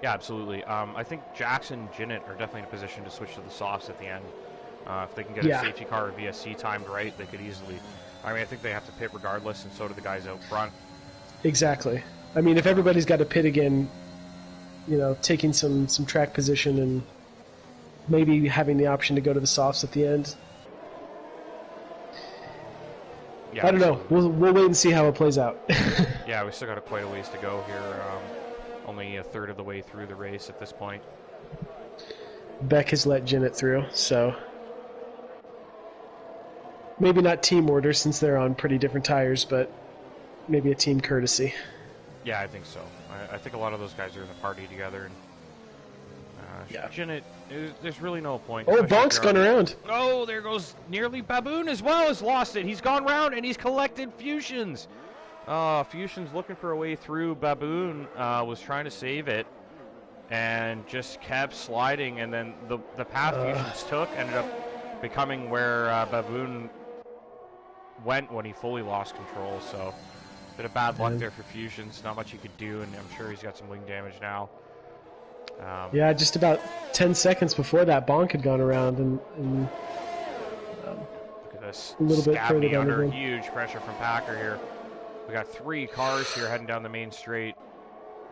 A: Yeah, absolutely. I think Jackson and Jinnit are definitely in a position to switch to the softs at the end. If they can get a safety car or VSC timed right, they could easily... I mean, I think they have to pit regardless, and so do the guys out front.
B: Exactly. I mean, if everybody's got to pit again, you know, taking some track position and maybe having the option to go to the softs at the end. Yeah, I don't know. We'll wait and see how it plays out.
A: Yeah, we still got quite a ways to go here. Only a third of the way through the race at this point.
B: Beck has let Jinnit through, so maybe not team order since they're on pretty different tires, but maybe a team courtesy.
A: Yeah, I think so. I think a lot of those guys are in the party together. And Jinnit, there's really no point.
B: Oh, Bonk's gone around.
A: Oh, there goes nearly Baboon as well has lost it. He's gone round and he's collected Fusions. Fusion's looking for a way through. Baboon was trying to save it and just kept sliding, and then the path Fusions took ended up becoming where Baboon went when he fully lost control, so bit of bad luck there for Fusions. Not much he could do, and I'm sure he's got some wing damage now.
B: Yeah, just about 10 seconds before that, Bonk had gone around, and
A: look at this.
B: A little bit further
A: Scabney
B: down
A: under
B: again.
A: huge pressure from Packer here. We got 3 cars here heading down the main straight,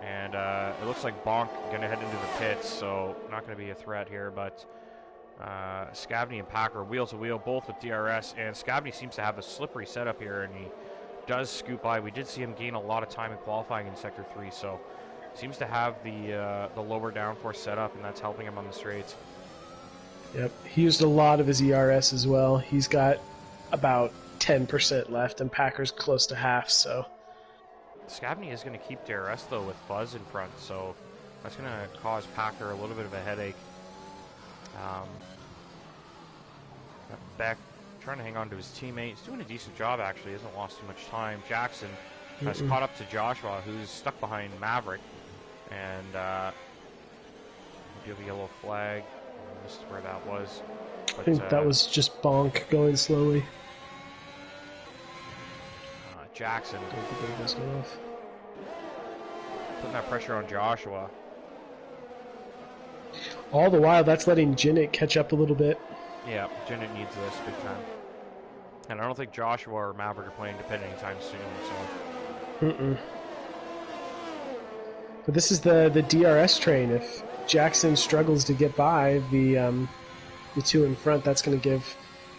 A: and it looks like Bonk going to head into the pits, so not going to be a threat here, but Scabney and Packer wheel to wheel, both with DRS, and Scabney seems to have a slippery setup here, and he does scoot by. We did see him gain a lot of time in qualifying in Sector 3, so seems to have the lower downforce setup, and that's helping him on the straights.
B: Yep, he used a lot of his ERS as well. He's got about 10% left, and Packer's close to half, so...
A: Scabney is going to keep DRS, though, with Buzz in front, so that's going to cause Packer a little bit of a headache. Beck trying to hang on to his teammate. He's doing a decent job, actually. He hasn't lost too much time. Jackson has caught up to Joshua, who's stuck behind Maverick. And give a yellow flag. This is where that was. But,
B: I think that was just Bonk going slowly.
A: Jackson
B: Don't think it was going off.
A: putting that pressure on Joshua.
B: All the while, that's letting Jinnick catch up a little bit.
A: Yeah, Jinnit needs this big time. And I don't think Joshua or Maverick are playing Depend anytime soon, so...
B: But this is the DRS train. If Jackson struggles to get by the 2 in front, that's going to give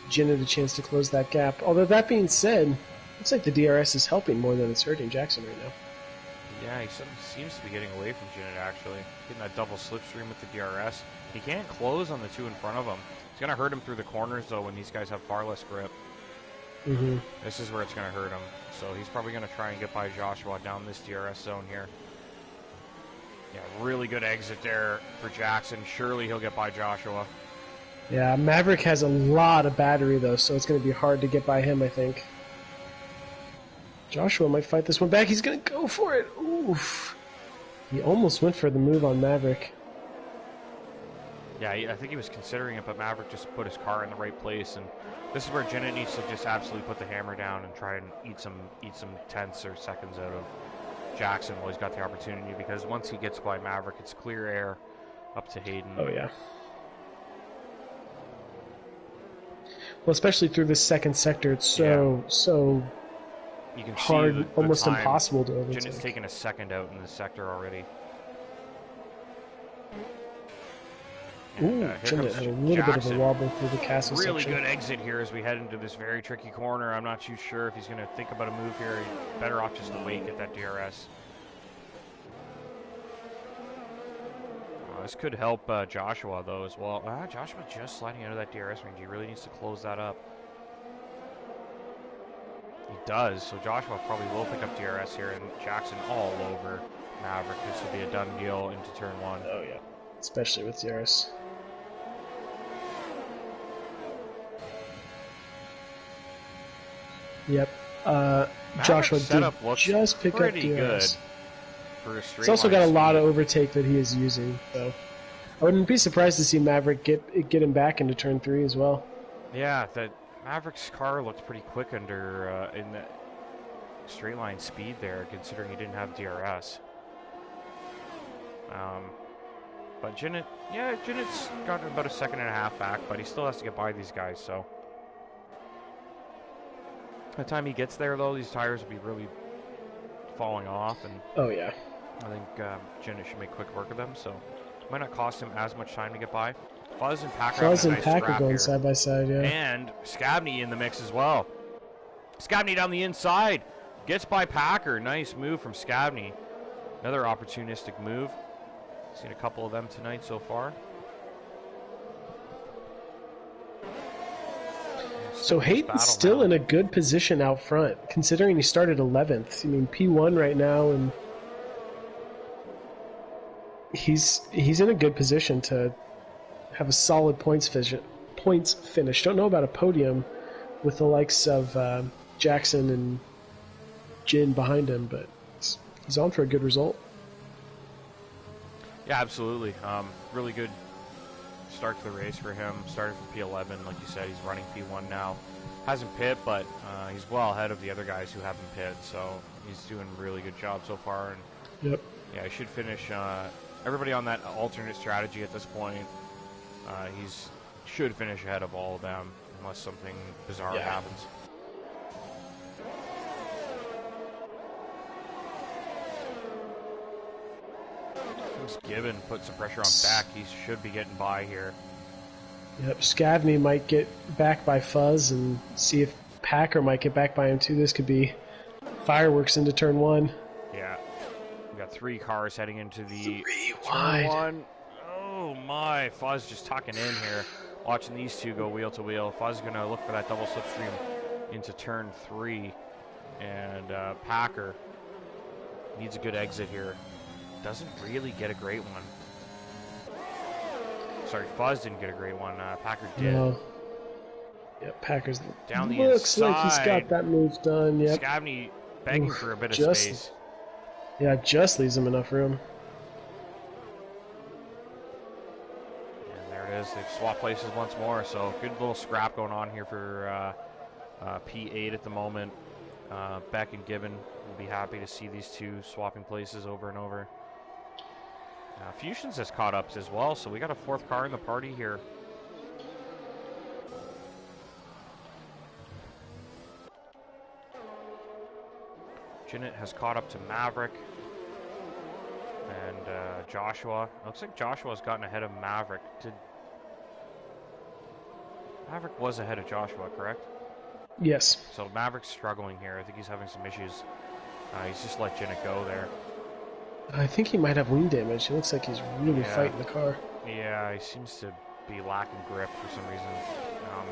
B: Jinnit a chance to close that gap. Although, that being said, looks like the DRS is helping more than it's hurting Jackson right now.
A: Yeah, he seems to be getting away from Jinnit, actually. Getting that double slipstream with the DRS. He can't close on the 2 in front of him. It's going to hurt him through the corners, though, when these guys have far less grip. This is where it's going to hurt him. So he's probably going to try and get by Joshua down this DRS zone here. Yeah, really good exit there for Jackson. Surely he'll get by Joshua.
B: Yeah, Maverick has a lot of battery, though, so it's going to be hard to get by him, I think. Joshua might fight this one back. He's going to go for it. Oof. He almost went for the move on Maverick.
A: Yeah, I think he was considering it, but Maverick just put his car in the right place, and this is where Jinnit needs to just absolutely put the hammer down and try and eat some tenths or seconds out of Jackson while he's got the opportunity, because once he gets by Maverick, it's clear air up to Hayden.
B: Oh, yeah. Well, especially through this second sector, it's so
A: you can
B: hard,
A: see
B: almost impossible to overtake.
A: Jinnit's taken a second out in this sector already.
B: Ooh, Jinnit had a little bit of a wobble through the castle
A: Really
B: section.
A: good exit here as we head into this very tricky corner. I'm not too sure if he's going to think about a move here. He's better off just to wait, get that DRS. This could help Joshua, though, as well. Joshua just sliding out of that DRS range. He really needs to close that up. He does, so Joshua probably will pick up DRS here, and Jackson all over Maverick. This will be a done deal into turn 1.
B: Oh, yeah. Especially with DRS. Yep. Joshua did just pick up DRS. He's also got a lot of overtake that he is using, so I wouldn't be surprised to see Maverick get him back into turn 3 as well.
A: Yeah, that Maverick's car looked pretty quick under in that straight line speed there, considering he didn't have DRS. But Jinnit's got about a second and a half back, but he still has to get by these guys, so. By the time he gets there, though, these tires will be really falling off, and
B: oh yeah,
A: I think Jinnit should make quick work of them, so it might not cost him as much time to get by. Fuzz and Packer
B: going here. Side by side, yeah.
A: And Scabney in the mix as well. Scabney down the inside, gets by Packer. Nice move from Scabney. Another opportunistic move. Seen a couple of them tonight so far.
B: So Hayden's still in a good position out front, considering he started 11th. I mean, P1 right now, and he's in a good position to have a solid points finish. Don't know about a podium with the likes of Jackson and Jin behind him, but he's on for a good result.
A: Yeah, absolutely. Really good start to the race for him. Started from P11, like you said, he's running P1 now. Hasn't pit, but he's well ahead of the other guys who haven't pit, so he's doing a really good job so far. And
B: yep.
A: Yeah, he should finish. Everybody on that alternate strategy at this point, he's should finish ahead of all of them, unless something bizarre happens. Gibbon put some pressure on back. He should be getting by here.
B: Yep, Scavney might get back by Fuzz and see if Packer might get back by him too. This could be fireworks into turn 1.
A: Yeah. We got 3 cars heading into the
B: wide.
A: turn 1. Oh my, Fuzz just tucking in here. Watching these two go wheel to wheel. Fuzz going to look for that double slipstream into turn 3. And Packer needs a good exit here. Doesn't really get a great one. Sorry, Fuzz didn't get a great one. Packer did.
B: No. Yep, Packer's
A: down the
B: looks
A: inside.
B: like he's got that move done. Yep.
A: Scavney begging for a bit of space.
B: Yeah, just leaves him enough room.
A: And there it is. They've swapped places once more. So good little scrap going on here for P8 at the moment. Beck and Gibbon will be happy to see these two swapping places over and over. Fusions has caught up as well, so we got a 4th car in the party here. Jinnit has caught up to Maverick and Joshua. Looks like Joshua's gotten ahead of Maverick. Maverick was ahead of Joshua, correct?
B: Yes.
A: So Maverick's struggling here. I think he's having some issues. He's just let Jinnit go there. I
B: think he might have wing damage. It looks like he's really fighting the car.
A: Yeah, he seems to be lacking grip for some reason.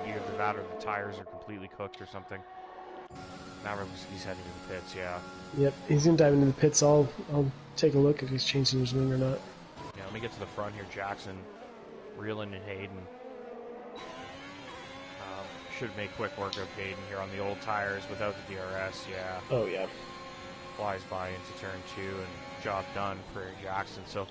A: Either that or the tires are completely cooked or something. Maverick, he's heading to the pits, yeah. Yep,
B: he's going to dive into the pits. I'll take a look if he's changing his wing or not.
A: Yeah, let me get to the front here. Jackson, reeling and Hayden. Should make quick work of Hayden here on the old tires without the DRS, yeah.
B: Oh, yeah.
A: Flies by into turn 2 and job done for Jackson. So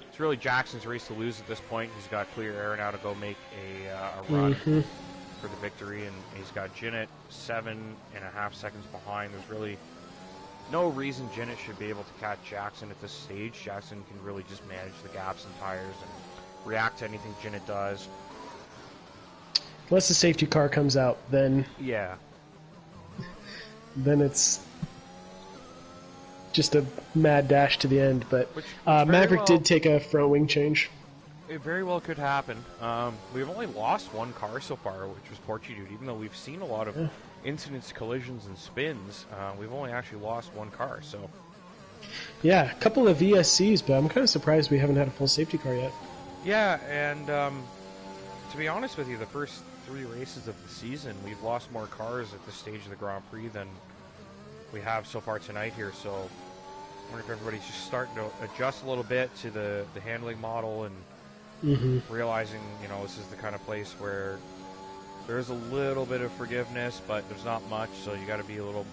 A: it's really Jackson's race to lose at this point. He's got clear air now to go make a run for the victory, and he's got Jinnit 7.5 seconds behind. There's really no reason Jinnit should be able to catch Jackson at this stage. Jackson can really just manage the gaps in tires and react to anything Jinnit does.
B: Unless the safety car comes out, then then it's just a mad dash to the end. But which Maverick did take a front wing change.
A: It very well could happen. We've only lost 1 car so far, which was Portudude. Even though we've seen a lot of incidents, collisions, and spins, we've only actually lost 1 car. So
B: yeah, a couple of VSCs, but I'm kind of surprised we haven't had a full safety car yet.
A: Yeah, and to be honest with you, the first 3 races of the season, we've lost more cars at this stage of the Grand Prix than we have so far tonight here. So I wonder if everybody's just starting to adjust a little bit to the handling model and realizing, this is the kind of place where there's a little bit of forgiveness, but there's not much, so you got to be a little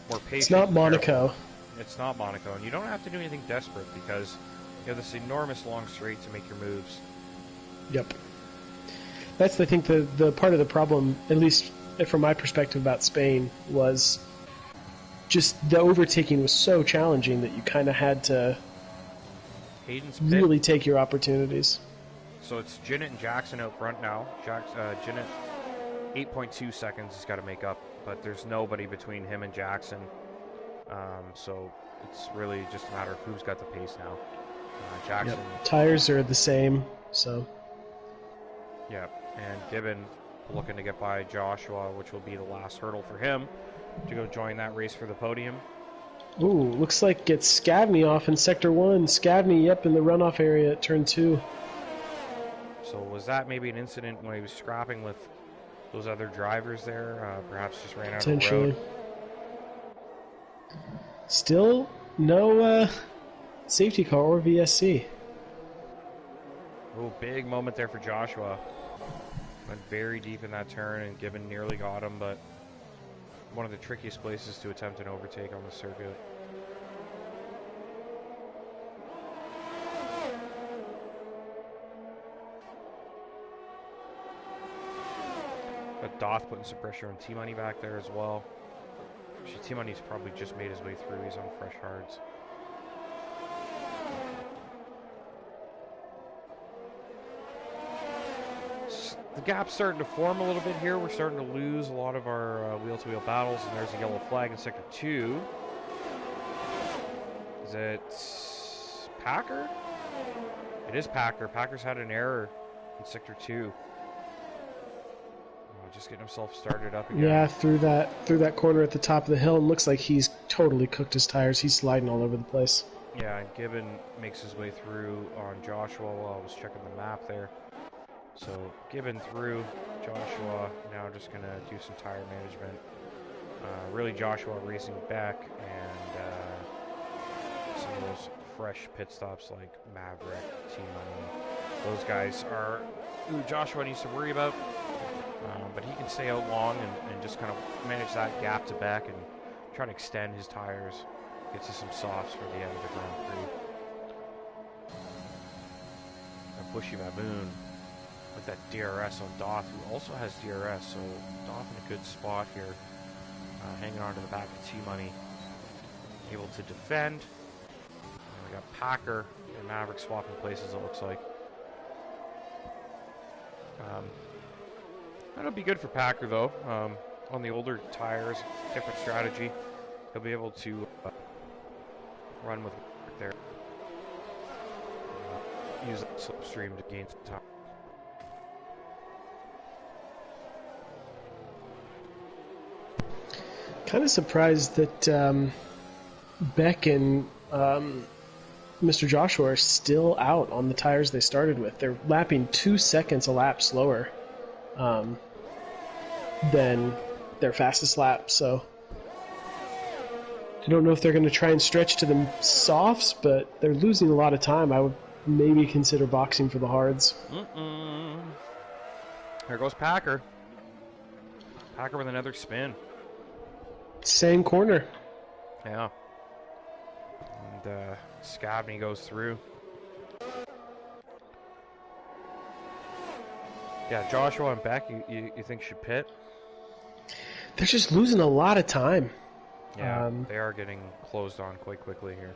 A: more patient.
B: It's not Monaco.
A: It's not Monaco, and you don't have to do anything desperate because you have this enormous long straight to make your moves.
B: Yep. That's, I think, the part of the problem, at least from my perspective about Spain, was just the overtaking was so challenging that you kind of had to really take your opportunities.
A: So it's Jinnit and Jackson out front now. Jinnit, 8.2 seconds he's got to make up, but there's nobody between him and Jackson. So it's really just a matter of who's got the pace now. Jackson.
B: Yep. Tires are the same, so.
A: Yeah, and Gibbon looking to get by Joshua, which will be the last hurdle for him to go join that race for the podium.
B: Ooh, looks like it's Scavney off in Sector 1. Scavney, yep, in the runoff area at Turn 2.
A: So was that maybe an incident when he was scrapping with those other drivers there? Perhaps just ran out of the road?
B: Still no safety car or VSC.
A: Oh, big moment there for Joshua. Went very deep in that turn, and Gibbon nearly got him, but one of the trickiest places to attempt an overtake on the circuit. Doth putting some pressure on T-Money back there as well. Actually, T-Money's probably just made his way through. He's on fresh hards. The gap's starting to form a little bit here. We're starting to lose a lot of our wheel-to-wheel battles, and there's a yellow flag in Sector 2. Is it Packer? It is Packer. Packer's had an error in Sector 2. Oh, just getting himself started up again.
B: Yeah, through that corner at the top of the hill, and looks like he's totally cooked his tires. He's sliding all over the place.
A: Yeah, and Gibbon makes his way through on Joshua while I was checking the map there. So Gibbon through, Joshua now just going to do some tire management. Really Joshua racing back, and some of those fresh pit stops like Maverick, T-Money. Those guys are who Joshua needs to worry about. But he can stay out long and just kind of manage that gap to back and try to extend his tires. Get to some softs for the end of the Grand Prix. A Bushy Baboon with that DRS on Doth, who also has DRS, so Doth in a good spot here, hanging on to the back of T-Money, able to defend. We got Packer and Maverick swapping places, it looks like. That'll be good for Packer, though. On the older tires, different strategy. He'll be able to run with there. Use that slipstream to gain some time.
B: Kind of surprised that Beck and Mr. Joshua are still out on the tires they started with. They're lapping 2 seconds a lap slower than their fastest lap. So I don't know if they're going to try and stretch to the softs, but they're losing a lot of time. I would maybe consider boxing for the hards.
A: There goes Packer. Packer with another spin.
B: Same corner.
A: Yeah. And Scabney goes through. Yeah, Joshua and Beck, you think should pit?
B: They're just losing a lot of time.
A: Yeah, they are getting closed on quite quickly here.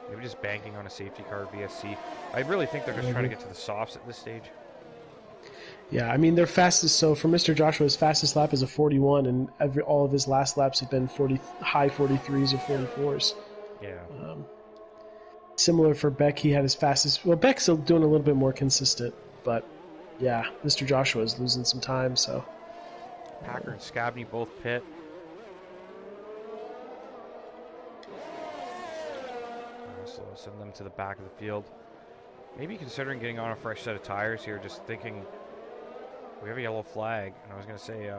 A: Maybe just banking on a safety car, VSC. I really think they're just trying to get to the softs at this stage.
B: Yeah, I mean, their fastest, so for Mr. Joshua, his fastest lap is a 41, and all of his last laps have been high 43s or 44s.
A: Yeah.
B: Similar for Beck, he had his fastest, well, Beck's still doing a little bit more consistent, but yeah, Mr. Joshua is losing some time, so.
A: Packer and Scabney both pit. So send them to the back of the field. Maybe considering getting on a fresh set of tires here, just thinking we have a yellow flag, and I was going to say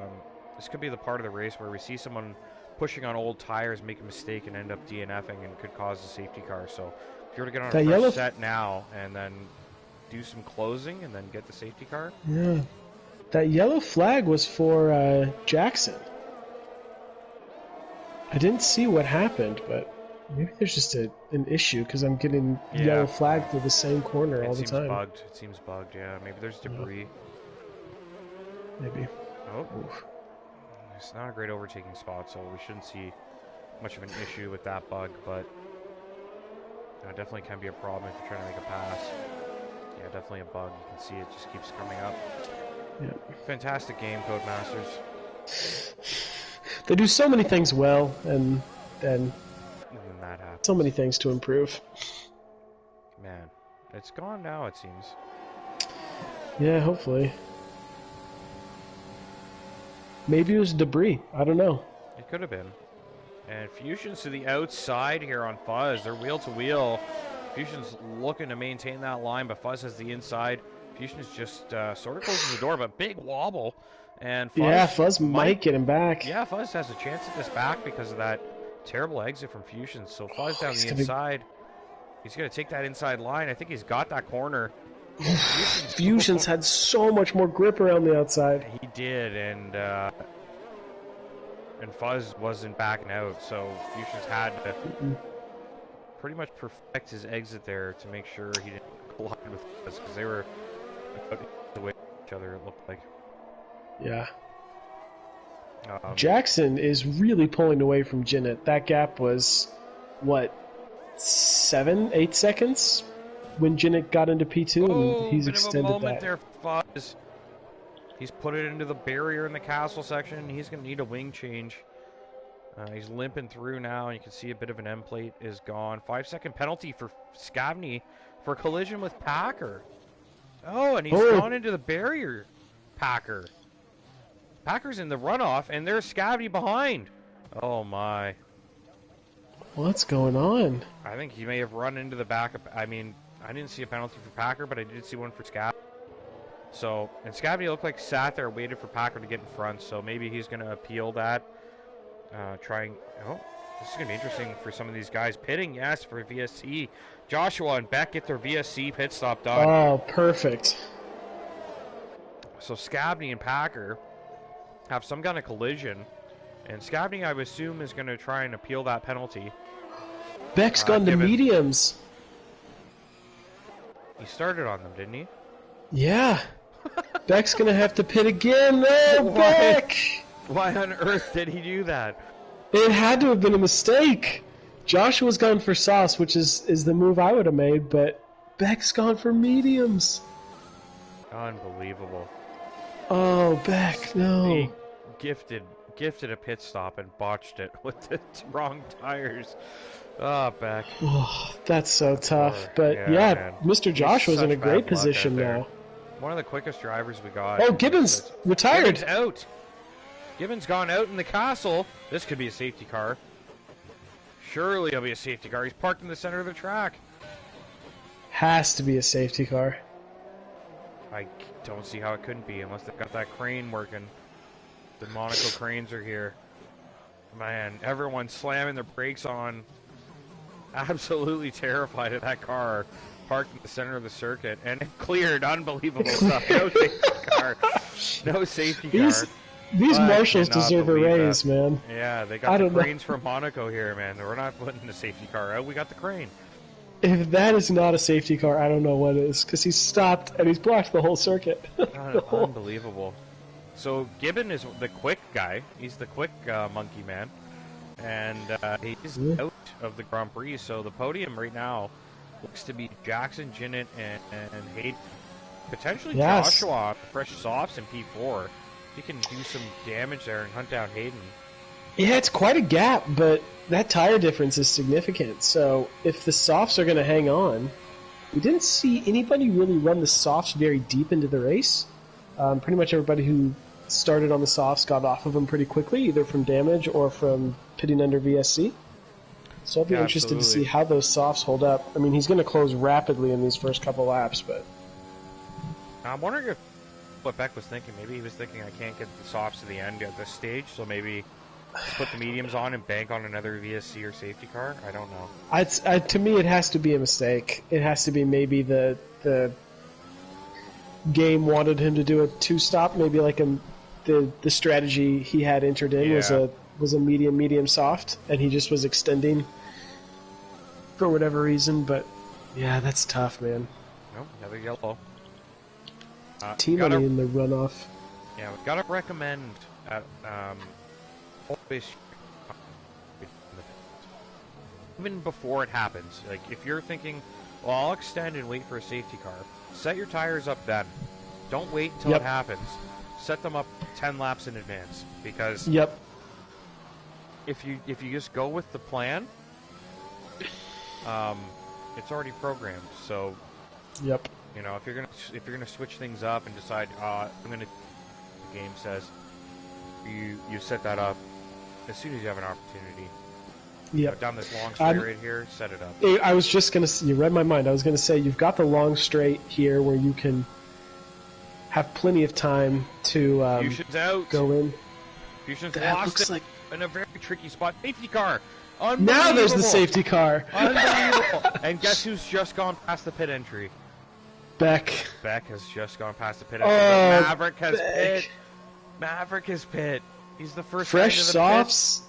A: this could be the part of the race where we see someone pushing on old tires, make a mistake, and end up DNFing and could cause a safety car. So if you were to get on a fresh set now and then do some closing and then get the safety car.
B: Yeah. That yellow flag was for Jackson. I didn't see what happened, but maybe there's just an issue because I'm getting yellow flag through the same corner all the time.
A: Bugged. It seems bugged, yeah. Maybe there's debris.
B: Maybe.
A: Oh. Oof. It's not a great overtaking spot, so we shouldn't see much of an issue with that bug, but it definitely can be a problem if you're trying to make a pass. Yeah, definitely a bug. You can see it just keeps coming up.
B: Yeah.
A: Fantastic game, Codemasters.
B: They do so many things well, and then
A: that happens.
B: So many things to improve.
A: Man, it's gone now, it seems.
B: Yeah, hopefully. Maybe it was debris. I don't know.
A: It could have been. And Fusion's to the outside here on Fuzz. They're wheel to wheel. Fusion's looking to maintain that line, but Fuzz has the inside. Fusion's just sort of closing the door, but big wobble. And
B: Fuzz might get him back.
A: Yeah, Fuzz has a chance at this back because of that terrible exit from Fusion. So Fuzz down the inside. He's going to take that inside line. I think he's got that corner.
B: Fusion's had so much more grip around the outside.
A: He did, and Fuzz wasn't backing out, so Fusion's had to pretty much perfect his exit there to make sure he didn't collide with Fuzz, because they were the way each other, it looked like.
B: Yeah. Jackson is really pulling away from Zenith. That gap was, what, 7, 8 seconds when Zenith got into P2, and he's extended
A: a moment
B: that.
A: There, Fuzz. He's put it into the barrier in the castle section. He's going to need a wing change. He's limping through now, and you can see a bit of an end plate is gone. 5-second penalty for Scavney for collision with Packer. Oh, and he's gone into the barrier. Packer's in the runoff, and there's Scavney behind. Oh, my.
B: What's going on?
A: I think he may have run into the back of... I mean, I didn't see a penalty for Packer, but I did see one for Scavney. So, and Scavney looked like sat there, waited for Packer to get in front, so maybe he's going to appeal that. Oh, this is going to be interesting for some of these guys. Pitting, yes, for VSC. Joshua and Beck get their VSC pit stop done.
B: Oh, perfect.
A: So Scavney and Packer have some kind of collision. And Scavney, I would assume, is going to try and appeal that penalty.
B: Beck's gone to mediums.
A: He started on them, didn't he?
B: Yeah. Beck's going to have to pit again. Oh, Beck!
A: Why on earth did he do that?
B: It had to have been a mistake. Joshua's gone for sauce, which is the move I would have made, but Beck's gone for mediums.
A: Unbelievable.
B: Oh, Beck, no.
A: He gifted a pit stop and botched it with the wrong tires. Oh, Beck.
B: Oh, that's so tough. But yeah, Mr. Joshua's in a great position now.
A: One of the quickest drivers we got.
B: Oh, Gibbons retired.
A: Gibbons out. Gibbons gone out in the castle. This could be a safety car. Surely it'll be a safety car. He's parked in the center of the track.
B: Has to be a safety car.
A: I don't see how it couldn't be unless they've got that crane working. The Monaco cranes are here. Man, everyone's slamming their brakes on. Absolutely terrified of that car. Parked in the center of the circuit. And it cleared. Unbelievable stuff. No safety car. No safety car.
B: These marshals deserve a raise, man.
A: Yeah, they got the cranes from Monaco here, man. We're not putting the safety car out. We got the crane.
B: If that is not a safety car, I don't know what is. Because he's stopped and he's blocked the whole circuit.
A: Unbelievable. So Gibbon is the quick guy. He's the quick monkey man. And he's out of the Grand Prix. So the podium right now looks to be Jackson, Zenith, and Hayden. Potentially Joshua, fresh softs in P4. He can do some damage there and hunt down Hayden.
B: Yeah, it's quite a gap, but that tire difference is significant. So if the softs are going to hang on, we didn't see anybody really run the softs very deep into the race. Pretty much everybody who started on the softs got off of them pretty quickly, either from damage or from pitting under VSC. So I'll be interested to see how those softs hold up. I mean, he's going to close rapidly in these first couple laps, but...
A: I'm wondering if what Beck was thinking. Maybe he was thinking, I can't get the softs to the end at this stage, so maybe put the mediums on and bank on another VSC or safety car. I don't know.
B: To me, it has to be a mistake. It has to be maybe the game wanted him to do a two-stop. Maybe like the strategy he had entered in was a medium soft, and he just was extending for whatever reason. But yeah, that's tough, man.
A: Nope, another yellow.
B: Team money in the runoff.
A: Yeah, we've got to recommend always even before it happens. Like if you're thinking, well, I'll extend and wait for a safety car. Set your tires up then. Don't wait until it happens. Set them up 10 laps in advance because if you just go with the plan, it's already programmed. So you know, if you're gonna switch things up and decide, the game says you set that up as soon as you have an opportunity. You know, down this long straight right here, set it up.
B: I was just gonna. You read my mind. I was gonna say you've got the long straight here where you can have plenty of time to go in.
A: Fusion's lost it in a very tricky spot. Safety car.
B: Now there's the safety car.
A: Unbelievable. And guess who's just gone past the pit entry?
B: Beck
A: has just gone past the pit entry. Maverick has pit. Maverick has pit. He's the first
B: fresh softs.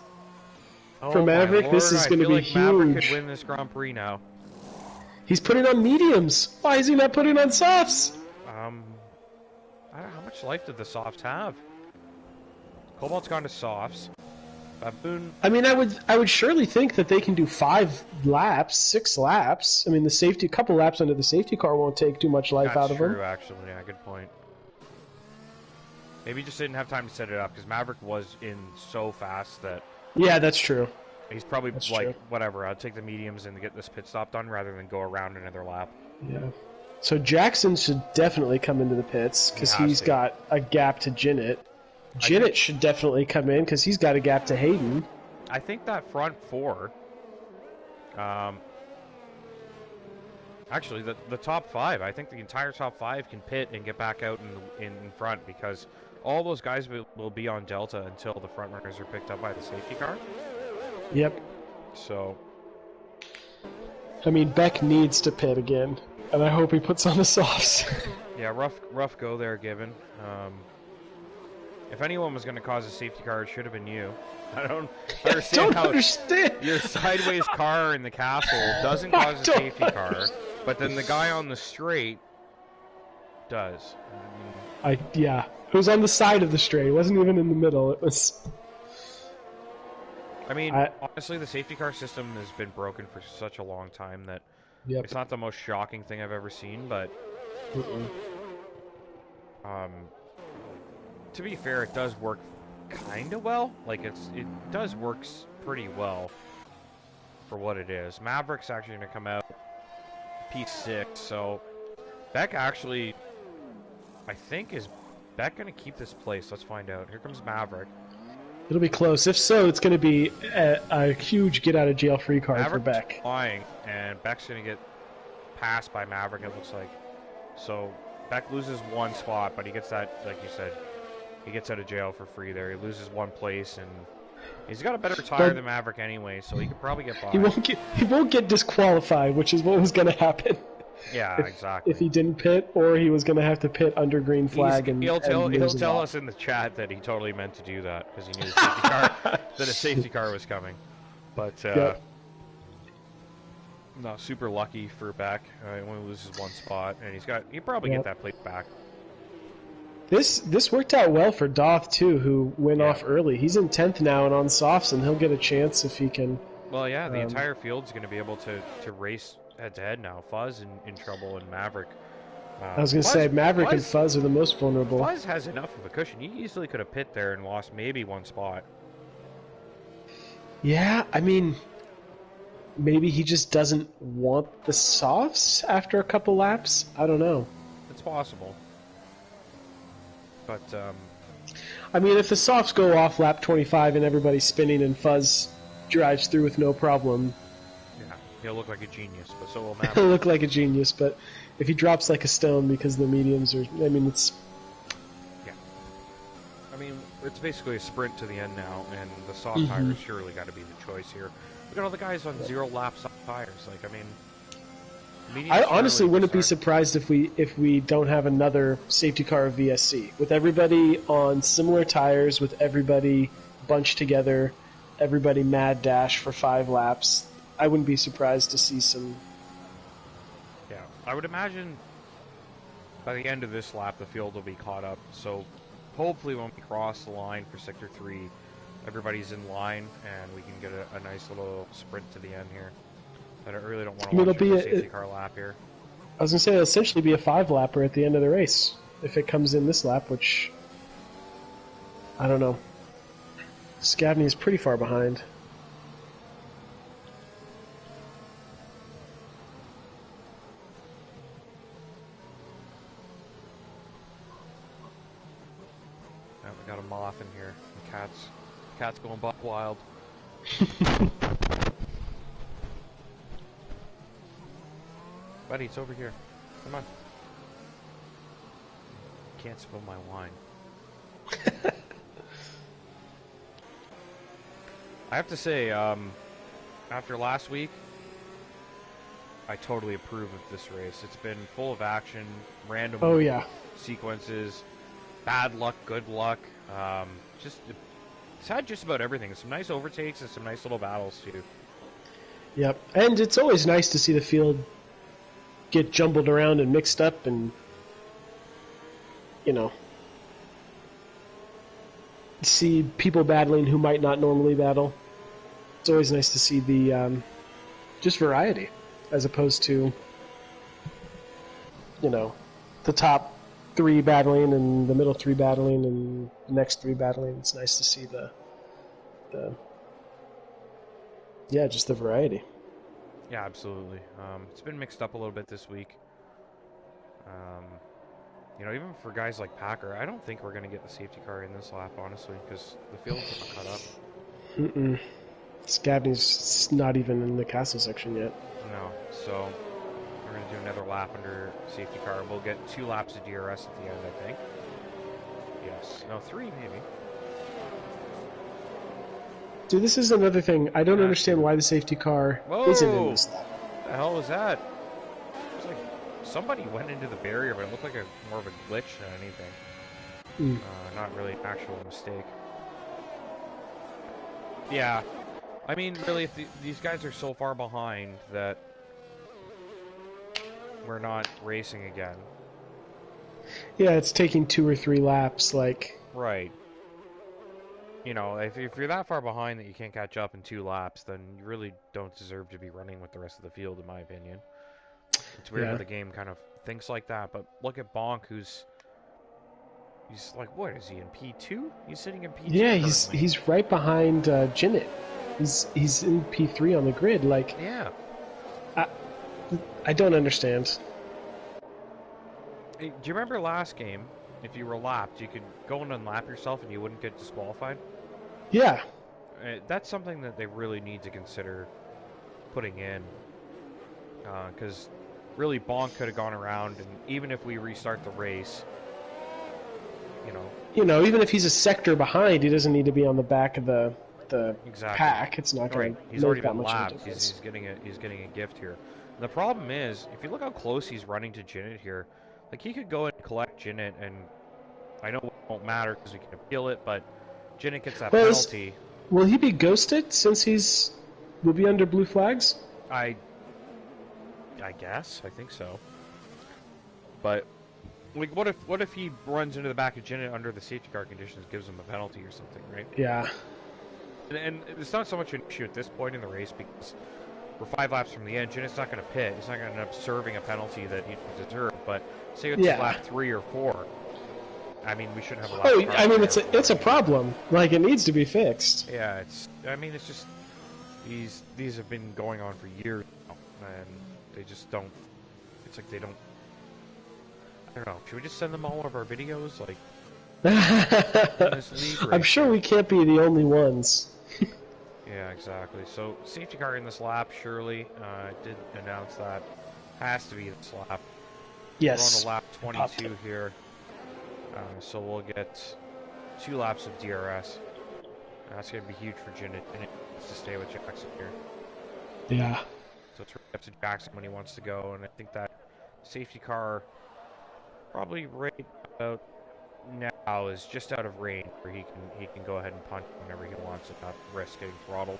B: For Maverick, this is going to be huge.
A: Maverick could win this Grand Prix now.
B: He's putting on mediums. Why is he not putting on softs?
A: I don't know, how much life did the softs have? Cobalt's gone to softs. Baboon.
B: I mean, I would surely think that they can do 5 laps, 6 laps. I mean, a couple laps under the safety car won't take too much life out of them.
A: That's true, actually. Yeah, good point. Maybe he just didn't have time to set it up because Maverick was in so fast that.
B: Yeah, that's true.
A: He's probably like, whatever, I'll take the mediums and get this pit stop done rather than go around another lap.
B: Yeah. So Jackson should definitely come into the pits because he's got a gap to Jinnit. Jinnit should definitely come in because he's got a gap to Hayden.
A: I think that front 4, actually the top 5, I think the entire top 5 can pit and get back out in front because all those guys will be on Delta until the front runners are picked up by the safety car.
B: Yep.
A: So,
B: I mean, Beck needs to pit again, and I hope he puts on the softs.
A: Yeah, rough go there, Gibbon. If anyone was going to cause a safety car, it should have been you. I don't understand your sideways car in the castle doesn't cause a safety car, but then the guy on the straight does.
B: Yeah, it was on the side of the straight. It wasn't even in the middle. It was.
A: I mean, honestly, the safety car system has been broken for such a long time that it's not the most shocking thing I've ever seen, but to be fair, it does work kind of well. Like, it does works pretty well for what it is. Maverick's actually going to come out P6, so Beck actually, I think, is Beck going to keep this place? Let's find out. Here comes Maverick.
B: It'll be close. If so, it's going to be a huge get-out-of-jail-free card for Beck.
A: Maverick's flying, and Beck's going to get passed by Maverick, it looks like. So Beck loses 1 spot, but he gets that, like you said, he gets out of jail for free there. He loses 1 place, and he's got a better tire than Maverick anyway, so he could probably get by.
B: He won't get disqualified, which is what was going to happen.
A: Yeah, exactly.
B: If he didn't pit, or he was going to have to pit under green flag.
A: He'll tell us in the chat that he totally meant to do that because he knew that a safety car was coming. But no, super lucky for Beck. He only loses 1 spot, and he'll probably get that plate back.
B: This worked out well for Doth too, who went off early. He's in 10th now and on softs, and he'll get a chance if he can.
A: Well, yeah, the entire field's going to be able to race head-to-head now. Fuzz in trouble, and Maverick.
B: I was going to say, Maverick and Fuzz are the most vulnerable.
A: Fuzz has enough of a cushion. He easily could have pit there and lost maybe 1 spot.
B: Yeah, I mean, maybe he just doesn't want the softs after a couple laps? I don't know.
A: It's possible. But,
B: I mean, if the softs go off lap 25 and everybody's spinning and Fuzz drives through with no problem...
A: He'll look like a genius, but so will Maverick.
B: He'll look like a genius, but if he drops like a stone because the mediums are... I mean, it's...
A: Yeah. I mean, it's basically a sprint to the end now, and the soft tires surely got to be the choice here. Look at all the guys on 0 lap soft tires. Like, I mean...
B: I honestly wouldn't be surprised if we don't have another safety car of VSC. With everybody on similar tires, with everybody bunched together, everybody mad dash for 5 laps... I wouldn't be surprised to see some...
A: Yeah, I would imagine by the end of this lap the field will be caught up, so hopefully when we cross the line for Sector 3, everybody's in line and we can get a nice little sprint to the end here. But I really don't want to watch a safety car lap here.
B: I was going to say it'll essentially be a 5-lapper at the end of the race, if it comes in this lap, which... I don't know. Scavney is pretty far behind.
A: Got a moth in here. The cat's going buck wild. Buddy, it's over here. Come on. Can't spill my wine. I have to say, after last week, I totally approve of this race. It's been full of action, random sequences, bad luck, good luck. It's had just about everything. Some nice overtakes and some nice little battles too.
B: Yep, and it's always nice to see the field get jumbled around and mixed up, and see people battling who might not normally battle. It's always nice to see the just variety, as opposed to, you know, the top 3 battling and the middle 3 battling and the next 3 battling. It's nice to see the just the variety.
A: Yeah, absolutely. It's been mixed up a little bit this week. You know, even for guys like Packer, I don't think we're going to get the safety car in this lap, honestly, because the field's not cut up.
B: Scabney's not even in the castle section yet.
A: No, so we're going to do another lap under safety car. We'll get 2 laps of DRS at the end, I think. Yes. No, 3 maybe.
B: Dude, this is another thing. I don't understand why the safety car isn't in this lap.
A: What the hell was that? It was like somebody went into the barrier, but it looked like more of a glitch than anything. Not really an actual mistake. Yeah. I mean, really, if these guys are so far behind that we're not racing again.
B: Yeah, it's taking 2 or 3 laps, like...
A: Right. You know, if you're that far behind that you can't catch up in 2 laps, then you really don't deserve to be running with the rest of the field, in my opinion. It's weird how the game kind of thinks like that, but look at Bonk, he's like, what, is he in P2? He's sitting in P2
B: Yeah,
A: currently.
B: he's right behind Jinnit. He's in P3 on the grid, like...
A: Yeah.
B: I don't understand.
A: Hey, do you remember last game, if you were lapped, you could go and unlap yourself and you wouldn't get disqualified?
B: Yeah.
A: That's something that they really need to consider putting in. Because really, Bonk could have gone around, and even if we restart the race,
B: even if he's a sector behind, he doesn't need to be on the back of the
A: exactly.
B: pack. It's not going to
A: He's already
B: make that
A: been
B: much of a
A: lapped.
B: difference.
A: He's getting a gift here. And the problem is, if you look how close he's running to Jinnit here, like he could go and collect Jinnit, and I know it won't matter because we can appeal it, but Jinnit gets that penalty.
B: Will he be ghosted since will be under blue flags?
A: I guess. I think so. But like, what if he runs into the back of Jinnit under the safety car conditions, gives him a penalty or something, right?
B: Yeah.
A: And it's not so much an issue at this point in the race because we're 5 laps from the end. Jinnit's not going to pit. He's not going to end up serving a penalty that he deserved. But say it's lap 3 or 4. I mean, we shouldn't have a lap.
B: I mean, it's a problem. Like, it needs to be fixed.
A: Yeah, it's just these have been going on for years now, and they just don't. It's like they don't. I don't know. Should we just send them all of our videos, like? In this league
B: I'm sure we can't be the only ones.
A: Yeah, exactly. So safety car in this lap, surely. Did announce that has to be this lap.
B: Yes.
A: We're on to lap 22 here. So we'll get 2 laps of DRS. That's going to be huge for Jinnit. Jinnit needs to stay with Jackson here.
B: Yeah.
A: So it's right up to Jackson when he wants to go, and I think that safety car probably right about now is just out of range where he can go ahead and punch whenever he wants and not risk getting throttled.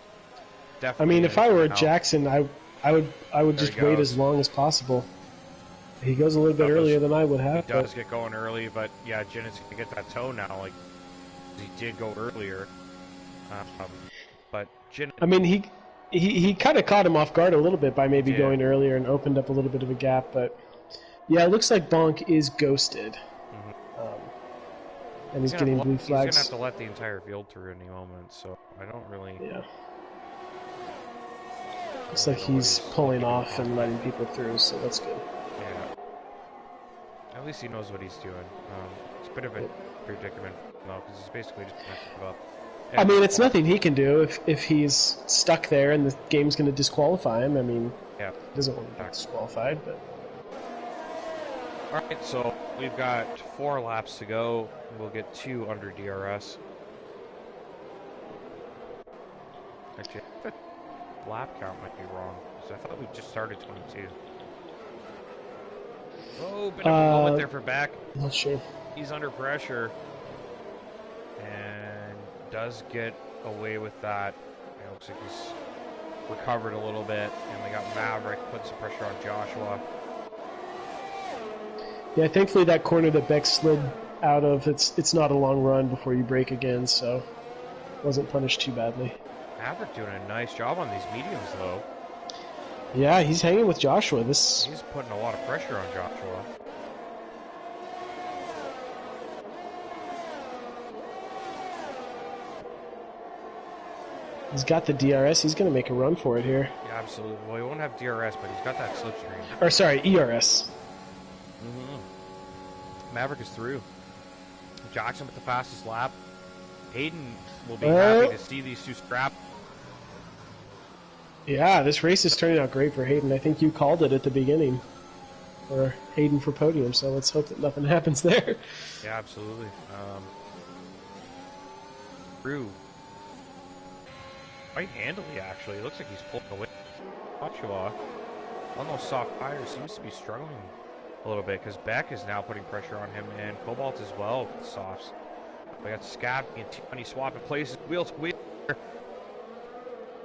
A: Definitely.
B: I mean, if I were Jackson, I would just wait as long as possible. He goes a little bit earlier than I would have.
A: He does get going early, but yeah, Jinnit's going to get that toe now. Like he did go earlier, but Jinnit.
B: I mean, he kind of caught him off guard a little bit by maybe going earlier and opened up a little bit of a gap. But yeah, it looks like Bonk is ghosted, and he's getting blue flags.
A: He's going to have to let the entire field through any moment, so I don't really.
B: Yeah. Looks like he's pulling off and letting people through, so that's good.
A: At least he knows what he's doing. It's a bit of a predicament, though, because he's basically just going to give up.
B: I mean, it's nothing he can do if he's stuck there and the game's going to disqualify him. I mean, he doesn't want to get disqualified, but...
A: Alright, so we've got 4 laps to go. We'll get 2 under DRS. Actually, I think the lap count might be wrong, because I thought we just started 22. Oh, bit of a moment there for Beck.
B: Not sure.
A: He's under pressure and does get away with that. It looks like he's recovered a little bit, and we got Maverick put some pressure on Joshua.
B: Yeah, thankfully that corner that Beck slid out of. It's not a long run before you break again, so wasn't punished too badly.
A: Maverick doing a nice job on these mediums, though.
B: Yeah, he's hanging with Joshua.
A: He's putting a lot of pressure on Joshua.
B: He's got the DRS. He's going to make a run for it here.
A: Yeah, absolutely. Well, he won't have DRS, but he's got that slipstream.
B: Or, sorry, ERS.
A: Maverick is through. Jackson with the fastest lap. Hayden will be happy to see these two scrap.
B: Yeah, this race is turning out great for Hayden. I think you called it at the beginning. Or Hayden for podium, so let's hope that nothing happens there.
A: Yeah, absolutely. Through. Quite handily, actually. It looks like he's pulling away. Joshua, on those soft tires, seems to be struggling a little bit because Beck is now putting pressure on him, and Cobalt as well with the softs. We got Scab and T-Money swapping places, wheel to wheel.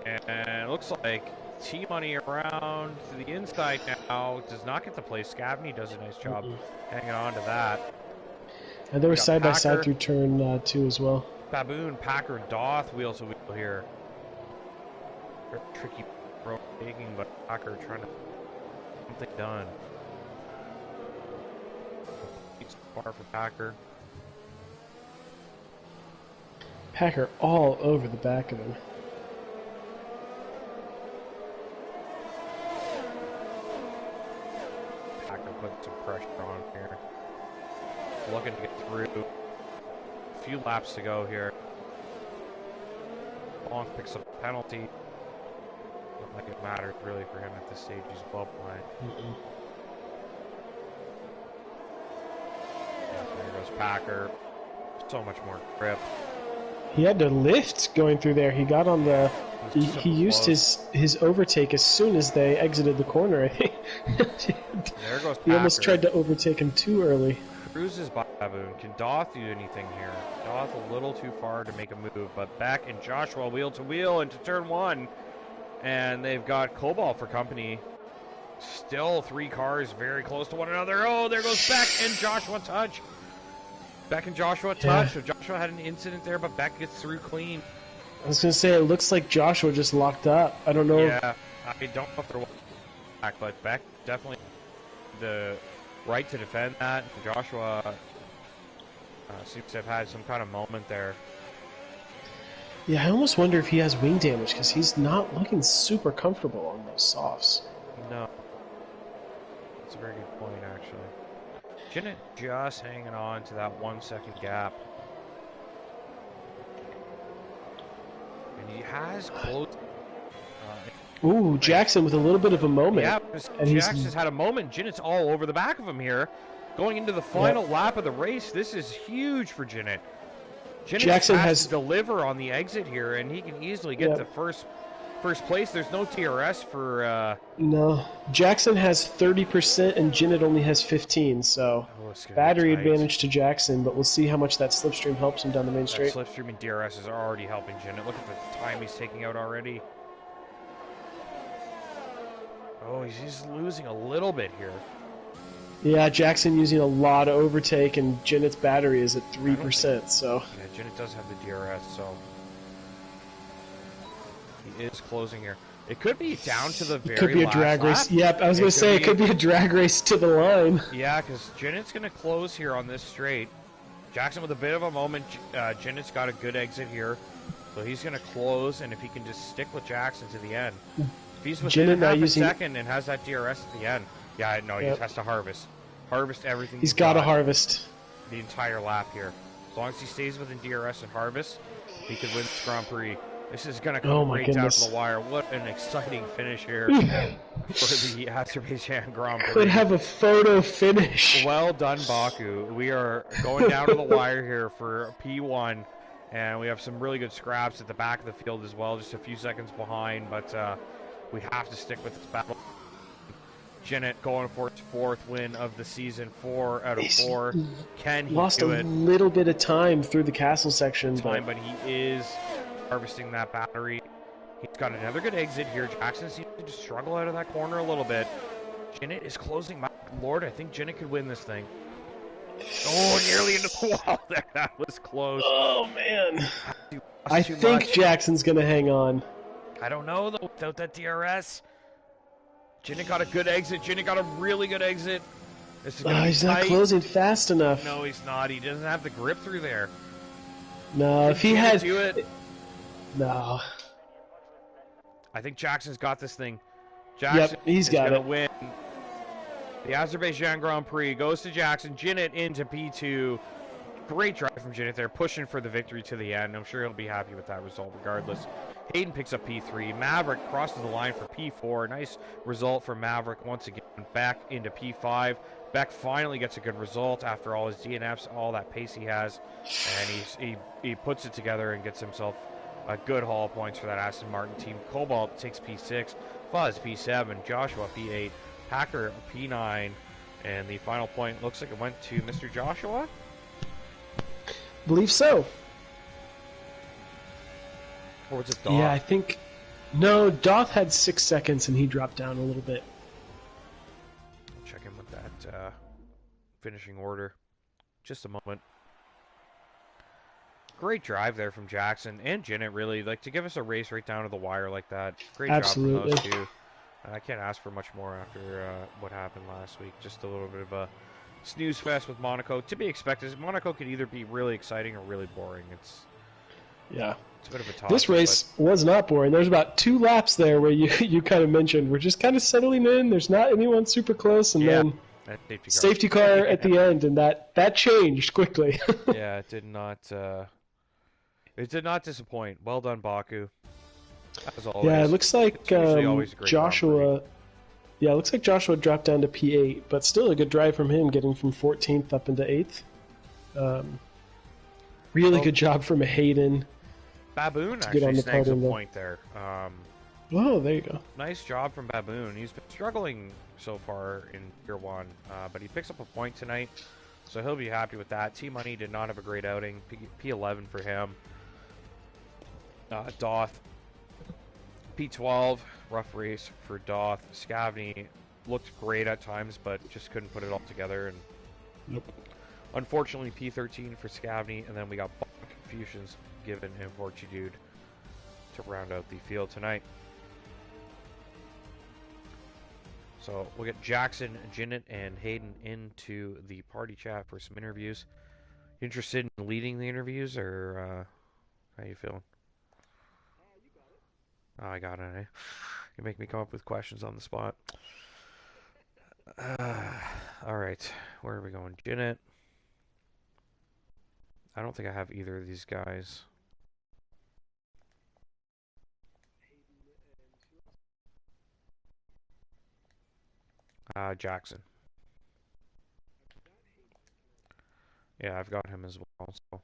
A: And it looks like T-Money around to the inside now does not get the place. Scabney does a nice job hanging on to that.
B: And they were side by side through turn 2 as well.
A: Baboon, Packer, and Doth wheel to wheel here. Very tricky taking, but Packer trying to get something done. It's far for Packer.
B: Packer all over the back of him.
A: Packer putting some pressure on here. Looking to get through. A few laps to go here. Long picks up a penalty. Doesn't like it matters really for him at this stage. He's above line. Yeah, there goes Packer. So much more grip.
B: He had to lift going through there. He got on the... He used his overtake as soon as they exited the corner, I think.
A: There goes Packer.
B: He almost tried to overtake him too early.
A: Cruises by Baboon. Can Doth do anything here? Doth a little too far to make a move, but Beck and Joshua wheel to wheel into turn 1. And they've got Cobalt for company. Still 3 cars very close to one another. Oh, there goes Beck and Joshua touch. Beck and Joshua touch. So Joshua had an incident there, but Beck gets through clean.
B: I was going to say, it looks like Joshua just locked up. I don't know.
A: Yeah, I don't know if they're back, but Beck definitely the right to defend that. Joshua seems to have had some kind of moment there.
B: Yeah, I almost wonder if he has wing damage because he's not looking super comfortable on those softs.
A: No. That's a very good point, actually. Jinnit just hanging on to that 1 second gap. And he has closed.
B: Ooh, Jackson with a little bit of a moment.
A: Yeah, and Jackson's had a moment. Jinnit's all over the back of him here. Going into the final lap of the race, this is huge for Jinnit. Jackson has to deliver on the exit here, and he can easily get to first place. There's no TRS for...
B: No. Jackson has 30%, and Jinnit only has 15, so battery advantage to Jackson, but we'll see how much that slipstream helps him down the main straight.
A: Slipstream and DRS is already helping Jinnit. Look at the time he's taking out already. Oh, he's losing a little bit here.
B: Yeah, Jackson using a lot of overtake, and Jinnit's battery is at 3%, so...
A: Yeah, Jinnit does have the DRS, so... He is closing here. It could be down to the very last lap.
B: It could be a drag race. Yep, I was going to say, it could be a drag race to the line.
A: Yeah, because Jinnit's going to close here on this straight. Jackson with a bit of a moment. Jinnit's got a good exit here. So he's going to close, and if he can just stick with Jackson to the end. If he's within half a second and has that DRS at the end... Yeah, no, he has to harvest. Harvest everything.
B: He's got to harvest.
A: The entire lap here. As long as he stays within DRS and harvest, he could win this Grand Prix. This is going to come right down to the wire. What an exciting finish here for the Azerbaijan Grand Prix.
B: Could have a photo finish.
A: Well done, Baku. We are going down to the wire here for P1, and we have some really good scraps at the back of the field as well, just a few seconds behind, but we have to stick with this battle. Jinnit going for its 4th win of the season, 4 out of 4. Can he
B: lost
A: do
B: a
A: it?
B: little bit of time through the castle section,
A: but he is harvesting that battery. He's got another good exit here. Jackson seems to struggle out of that corner a little bit. Jinnit is closing. My Lord, I think Jinnit could win this thing. Oh, nearly into the wall there. That was close.
B: Oh, man. I think Jackson's going to hang on.
A: I don't know, though, without that DRS. Jinnit got a good exit. Jinnit got a really good exit. This is gonna be
B: he's
A: tight.
B: Not closing fast enough.
A: No, he's not. He doesn't have the grip through there.
B: No, if he had...
A: do it.
B: No.
A: I think Jackson's got this thing. Jackson
B: he's got
A: gonna win. The Azerbaijan Grand Prix goes to Jackson. Jinnit into P2. Great drive from Jinnit there, pushing for the victory to the end. I'm sure he'll be happy with that result regardless. Hayden picks up P3. Maverick crosses the line for P4. Nice result for Maverick once again. Back into P5. Beck finally gets a good result after all his DNFs, all that pace he has. And he puts it together and gets himself a good haul of points for that Aston Martin team. Cobalt takes P6. Fuzz P7. Joshua P8. Packer P9. And the final point looks like it went to Mr. Joshua.
B: Believe so.
A: Or was it Doth?
B: Yeah, I think... No, Doth had 6 seconds and he dropped down a little bit.
A: Check in with that finishing order. Just a moment. Great drive there from Jackson and Jinnit, really. Like, to give us a race right down to the wire like that. Great
B: Absolutely.
A: job from those two. I can't ask for much more after what happened last week. Just a little bit of a snooze fest with Monaco. To be expected, Monaco could either be really exciting or really boring. It's a bit of a toss.
B: This race was not boring. There's about 2 laps there where you kind of mentioned we're just kind of settling in. There's not anyone super close, and then safety car at the end, and that changed quickly.
A: Yeah, it did not. It did not disappoint. Well done, Baku. As always.
B: Yeah, it looks like Joshua. Yeah, it looks like Joshua dropped down to P8, but still a good drive from him, getting from 14th up into 8th. Really good job from Hayden.
A: Baboon actually snags a point there.
B: Oh, there you go.
A: Nice job from Baboon. He's been struggling so far in Tier 1, but he picks up a point tonight, so he'll be happy with that. T-Money did not have a great outing. P11 for him. Doth. P12, rough race for Doth. Scavney looked great at times, but just couldn't put it all together. And unfortunately, P13 for Scavney, and then we got Buck, Fusions, Given, and Fortitude to round out the field tonight. So we'll get Jackson, Jinnit, and Hayden into the party chat for some interviews. Interested in leading the interviews, or how you feeling? Oh, I got it, eh? You make me come up with questions on the spot. Alright, where are we going? Jinnit. I don't think I have either of these guys. Jackson. Yeah, I've got him as well, so...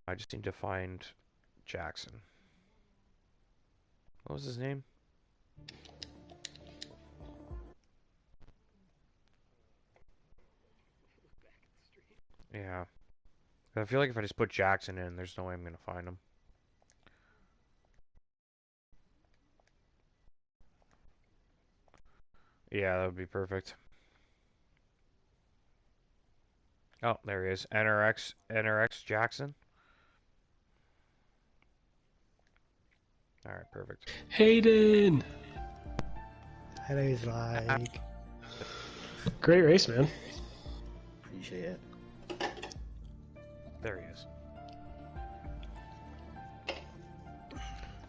A: I just need to find Jackson. What was his name? Yeah. I feel like if I just put Jackson in, there's no way I'm going to find him. Yeah, that would be perfect. Oh, there he is. NRX Jackson. Alright, perfect.
B: Hayden!
C: Hello, Zlag.
B: Great race, man.
C: Appreciate it.
A: There he is.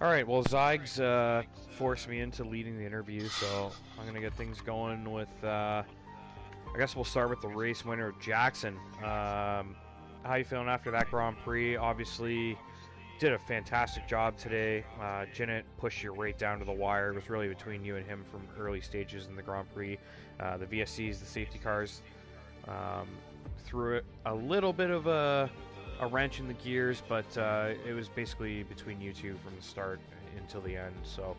A: Alright, well, Zygs forced me into leading the interview, so I'm going to get things going with, I guess we'll start with the race winner, Jackson. How you feeling after that Grand Prix? Obviously, did a fantastic job today. Jinnit pushed you right down to the wire. It was really between you and him from early stages in the Grand Prix. The VSCs, the safety cars, threw it a little bit of a wrench in the gears, but it was basically between you two from the start until the end. So,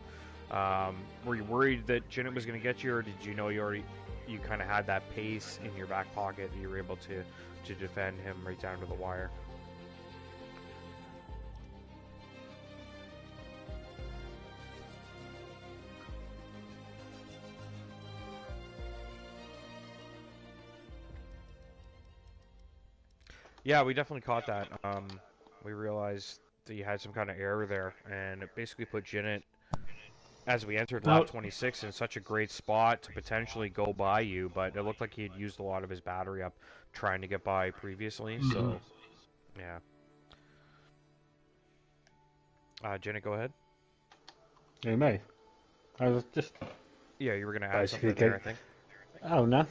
A: were you worried that Jinnit was going to get you, or did you know you kind of had that pace in your back pocket that you were able to defend him right down to the wire? Yeah, we definitely caught that. We realized that you had some kind of error there, and it basically put Jinnit, as we entered lap
B: Out.
A: 26, in such a great spot to potentially go by you, but it looked like he had used a lot of his battery up trying to get by previously,
B: Mm-hmm.
A: so, yeah. Jinnit, go ahead.
D: You me? I was just
A: Yeah, you were going to add
D: basically
A: something there, I think.
D: Oh no,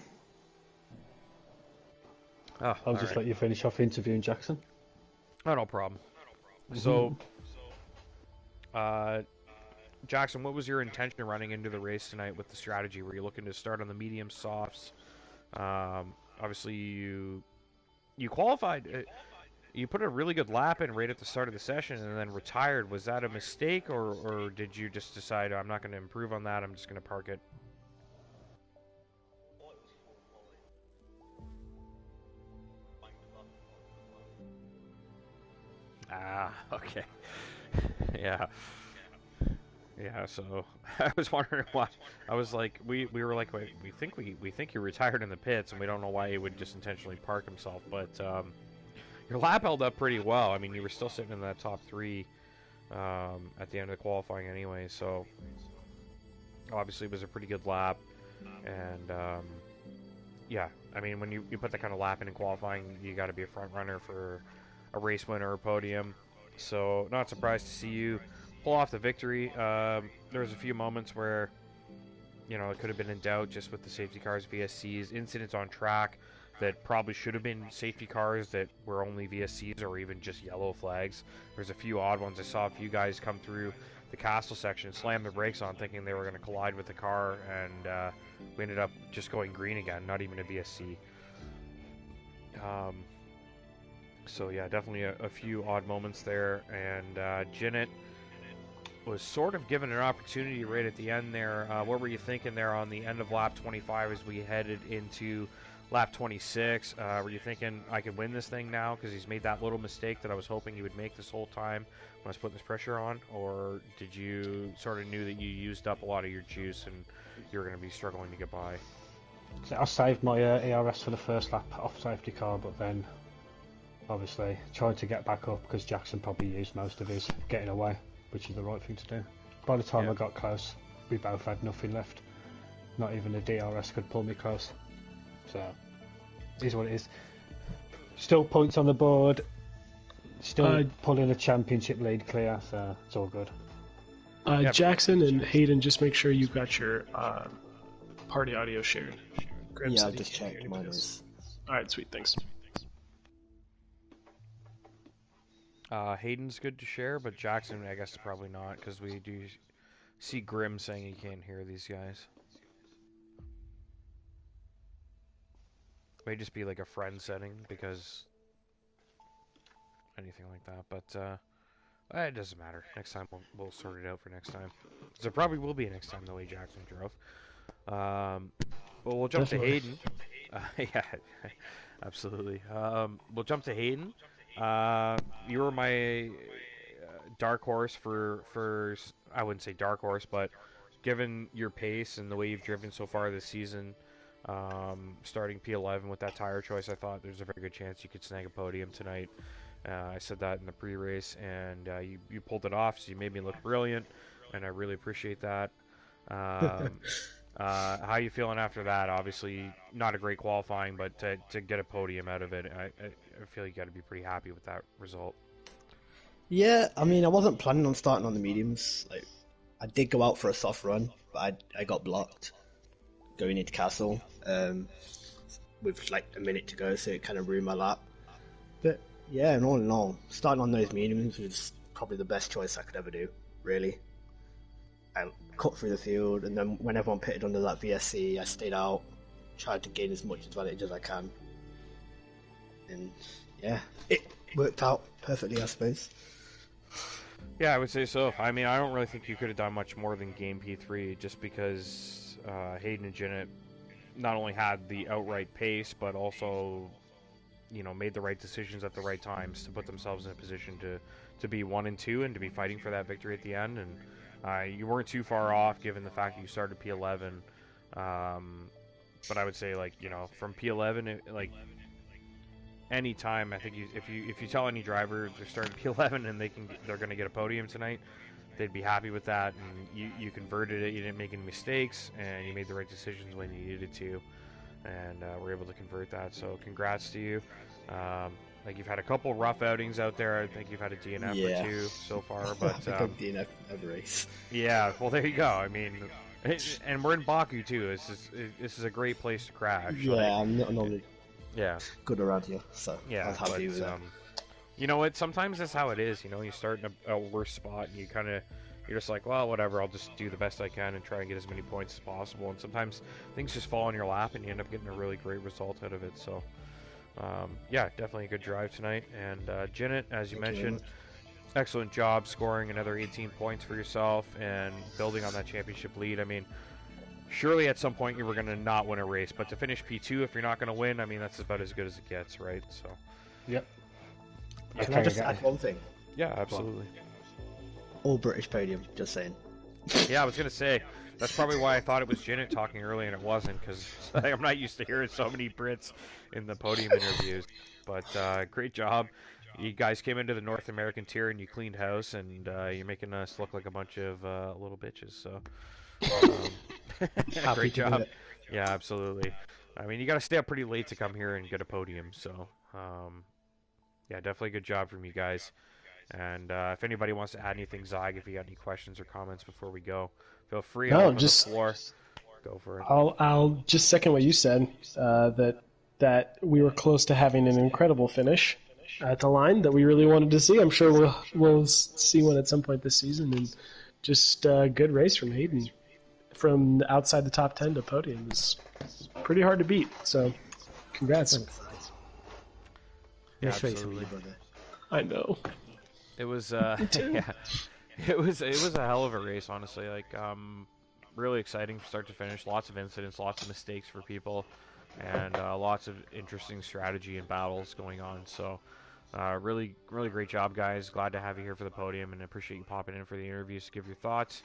A: Oh,
D: I'll
A: all
D: just
A: right.
D: let you finish off interviewing Jackson.
A: Oh, no problem. So, Jackson, what was your intention running into the race tonight with the strategy? Were you looking to start on the medium softs? Obviously, you qualified. You put a really good lap in right at the start of the session and then retired. Was that a mistake, or did you just decide, I'm not going to improve on that, I'm just going to park it? Ah, okay. Yeah. Yeah, so I was wondering why. I was like, we were like, wait, we think he retired in the pits, and we don't know why he would just intentionally park himself. But your lap held up pretty well. I mean, you were still sitting in that top three at the end of the qualifying anyway. So obviously, it was a pretty good lap. And yeah, I mean, when you put that kind of lap in qualifying, you got to be a front runner for a race win or a podium. So not surprised to see you pull off the victory. There was a few moments where, you know, it could have been in doubt just with the safety cars, VSCs, incidents on track that probably should have been safety cars that were only VSCs or even just yellow flags. There's a few odd ones. I saw a few guys come through the castle section, slam the brakes on, thinking they were going to collide with the car, and we ended up just going green again, not even a VSC. So yeah, definitely a few odd moments there, and Jinnit was sort of given an opportunity right at the end there. What were you thinking there on the end of lap 25 as we headed into lap 26? Were you thinking, I could win this thing now because he's made that little mistake that I was hoping he would make this whole time when I was putting this pressure on? Or did you sort of knew that you used up a lot of your juice and you were going to be struggling to get by?
D: So I saved my ERS for the first lap off safety car, but then obviously tried to get back up because Jackson probably used most of his getting away, which is the right thing to do. By the time I got close, we both had nothing left. Not even a DRS could pull me close. So, it is what it is. Still points on the board. Still pulling a championship lead clear, so it's all good.
B: Jackson and Hayden, just make sure you've got your party audio shared. Graham
C: Yeah,
B: said
C: I'll
B: he
C: just
B: can't hear
C: check
B: anybody
C: mine
B: else.
C: is.
B: Alright, sweet, thanks.
A: Hayden's good to share, but Jackson, I guess, probably not, because we do see Grim saying he can't hear these guys. May just be like a friend setting, because anything like that, but it doesn't matter. Next time we'll sort it out for next time. So there probably will be a next time the way Jackson drove. But we'll jump
D: Definitely.
A: to Hayden. Yeah, absolutely. We'll jump to Hayden. You were my dark horse for I wouldn't say dark horse, but given your pace and the way you've driven so far this season, starting P11 with that tire choice, I thought there's a very good chance you could snag a podium tonight. I said that in the pre-race, and you pulled it off, so you made me look brilliant, and I really appreciate that. How you feeling after that? Obviously, not a great qualifying, but to get a podium out of it, I feel you got to be pretty happy with that result.
C: Yeah, I mean, I wasn't planning on starting on the mediums. Like, I did go out for a soft run, but I got blocked going into Castle with like a minute to go, so it kind of ruined my lap. But yeah, and all in all, starting on those mediums was probably the best choice I could ever do, really. I cut through the field, and then when everyone pitted under that VSC, I stayed out, tried to gain as much advantage as I can. And yeah, it worked out perfectly, I suppose.
A: Yeah, I would say so. I mean, I don't really think you could have done much more than game P3, just because Hayden and Jinnit not only had the outright pace, but also, you know, made the right decisions at the right times to put themselves in a position to be 1 and 2 and to be fighting for that victory at the end. And you weren't too far off, given the fact that you started P11. But I would say, like, you know, from P11, anytime, I think if you tell any driver they're starting P11 and they're going to get a podium tonight, they'd be happy with that. And you converted it. You didn't make any mistakes, and you made the right decisions when you needed to, and were able to convert that. So congrats to you. Like you've had a couple rough outings out there. I think you've had a DNF or two so far, but
C: DNF every race.
A: Yeah, well there you go. I mean, and we're in Baku too. This is a great place to crash.
C: Yeah, like, I'm not normally good around here, so
A: yeah,
C: I'm happy with that.
A: You know what? Sometimes that's how it is. You know, you start in a worse spot, and you're just like, well, whatever. I'll just do the best I can and try and get as many points as possible. And sometimes things just fall in your lap, and you end up getting a really great result out of it. So. Yeah, definitely a good drive tonight. And Zenith, as you mentioned, excellent job scoring another 18 points for yourself and building on that championship lead. I mean, surely at some point you were going to not win a race, but to finish P2 if you're not going to win, I mean, that's about as good as it gets, right? So.
D: Yep.
C: Can I just add one thing?
A: Yeah, absolutely.
C: All British podium, just saying.
A: Yeah, I was going to say, that's probably why I thought it was Zenith talking earlier and it wasn't, because I'm not used to hearing so many Brits in the podium interviews. But great job. You guys came into the North American tier and you cleaned house, and you're making us look like a bunch of little bitches. So, great job. Yeah, absolutely. I mean, you got to stay up pretty late to come here and get a podium. So, yeah, definitely good job from you guys. And if anybody wants to add anything, Zag, if you got any questions or comments before we go, feel free.
B: No, just
A: the floor. Go for it.
B: I'll just second what you said. That we were close to having an incredible finish at the line that we really wanted to see. I'm sure we'll see one at some point this season. And just a good race from Hayden, from outside the top 10 to podium is pretty hard to beat. So, congrats.
A: Yeah, absolutely.
B: I know.
A: It was yeah, it was a hell of a race, honestly. Like really exciting from start to finish. Lots of incidents, lots of mistakes for people, and lots of interesting strategy and battles going on. So really great job, guys. Glad to have you here for the podium, and appreciate you popping in for the interviews to give your thoughts.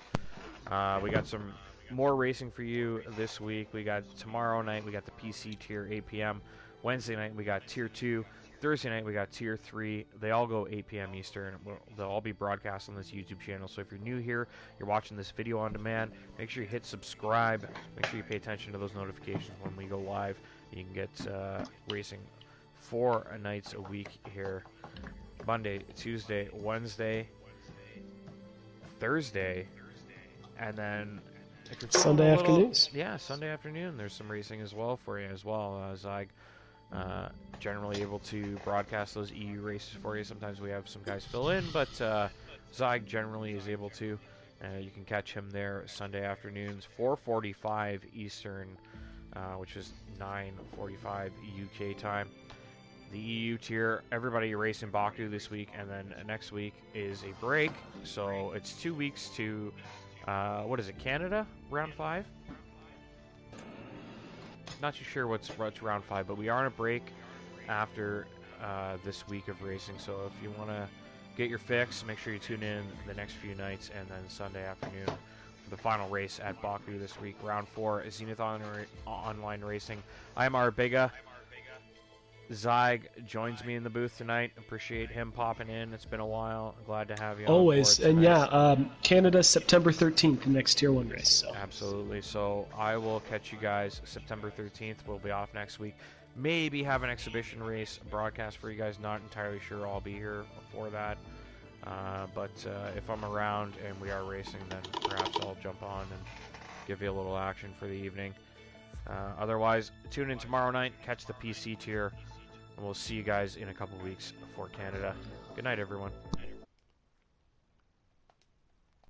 A: We got some more racing for you this week. We got tomorrow night, we got the PC tier 8 p.m. Wednesday night we got tier 2. Thursday night we got tier 3. They all go 8 p.m. Eastern. They'll all be broadcast on this YouTube channel. So if you're new here, you're watching this video on demand, make sure you hit subscribe. Make sure you pay attention to those notifications when we go live. You can get racing 4 nights a week here: Monday, Tuesday, Wednesday, Thursday, and then if you're
B: Sunday afternoons.
A: Yeah, Sunday afternoon. There's some racing as well for you as well. Zag generally able to broadcast those EU races for you. Sometimes we have some guys fill in, but Zag generally is able to. You can catch him there Sunday afternoons, 4:45 Eastern, which is 9:45 UK time. The EU tier, everybody racing Baku this week, and then next week is a break. So it's 2 weeks to, what is it, Canada? Round 5? Not too sure what's round 5, but we are on a break after this week of racing. So if you want to get your fix, make sure you tune in the next few nights, and then Sunday afternoon for the final race at Baku this week. Round 4 is Zenith Online Racing. I'm Arbeega. Zag joins me in the booth tonight. Appreciate him popping in. It's been a while. Glad to have you
B: always. And yeah, Canada, September 13th, the next Tier 1 race. So.
A: Absolutely. So I will catch you guys September 13th. We'll be off next week. Maybe have an exhibition race broadcast for you guys. Not entirely sure I'll be here for that. But if I'm around and we are racing, then perhaps I'll jump on and give you a little action for the evening. Otherwise, tune in tomorrow night. Catch the PC tier. And we'll see you guys in a couple weeks for Canada. Good night, everyone.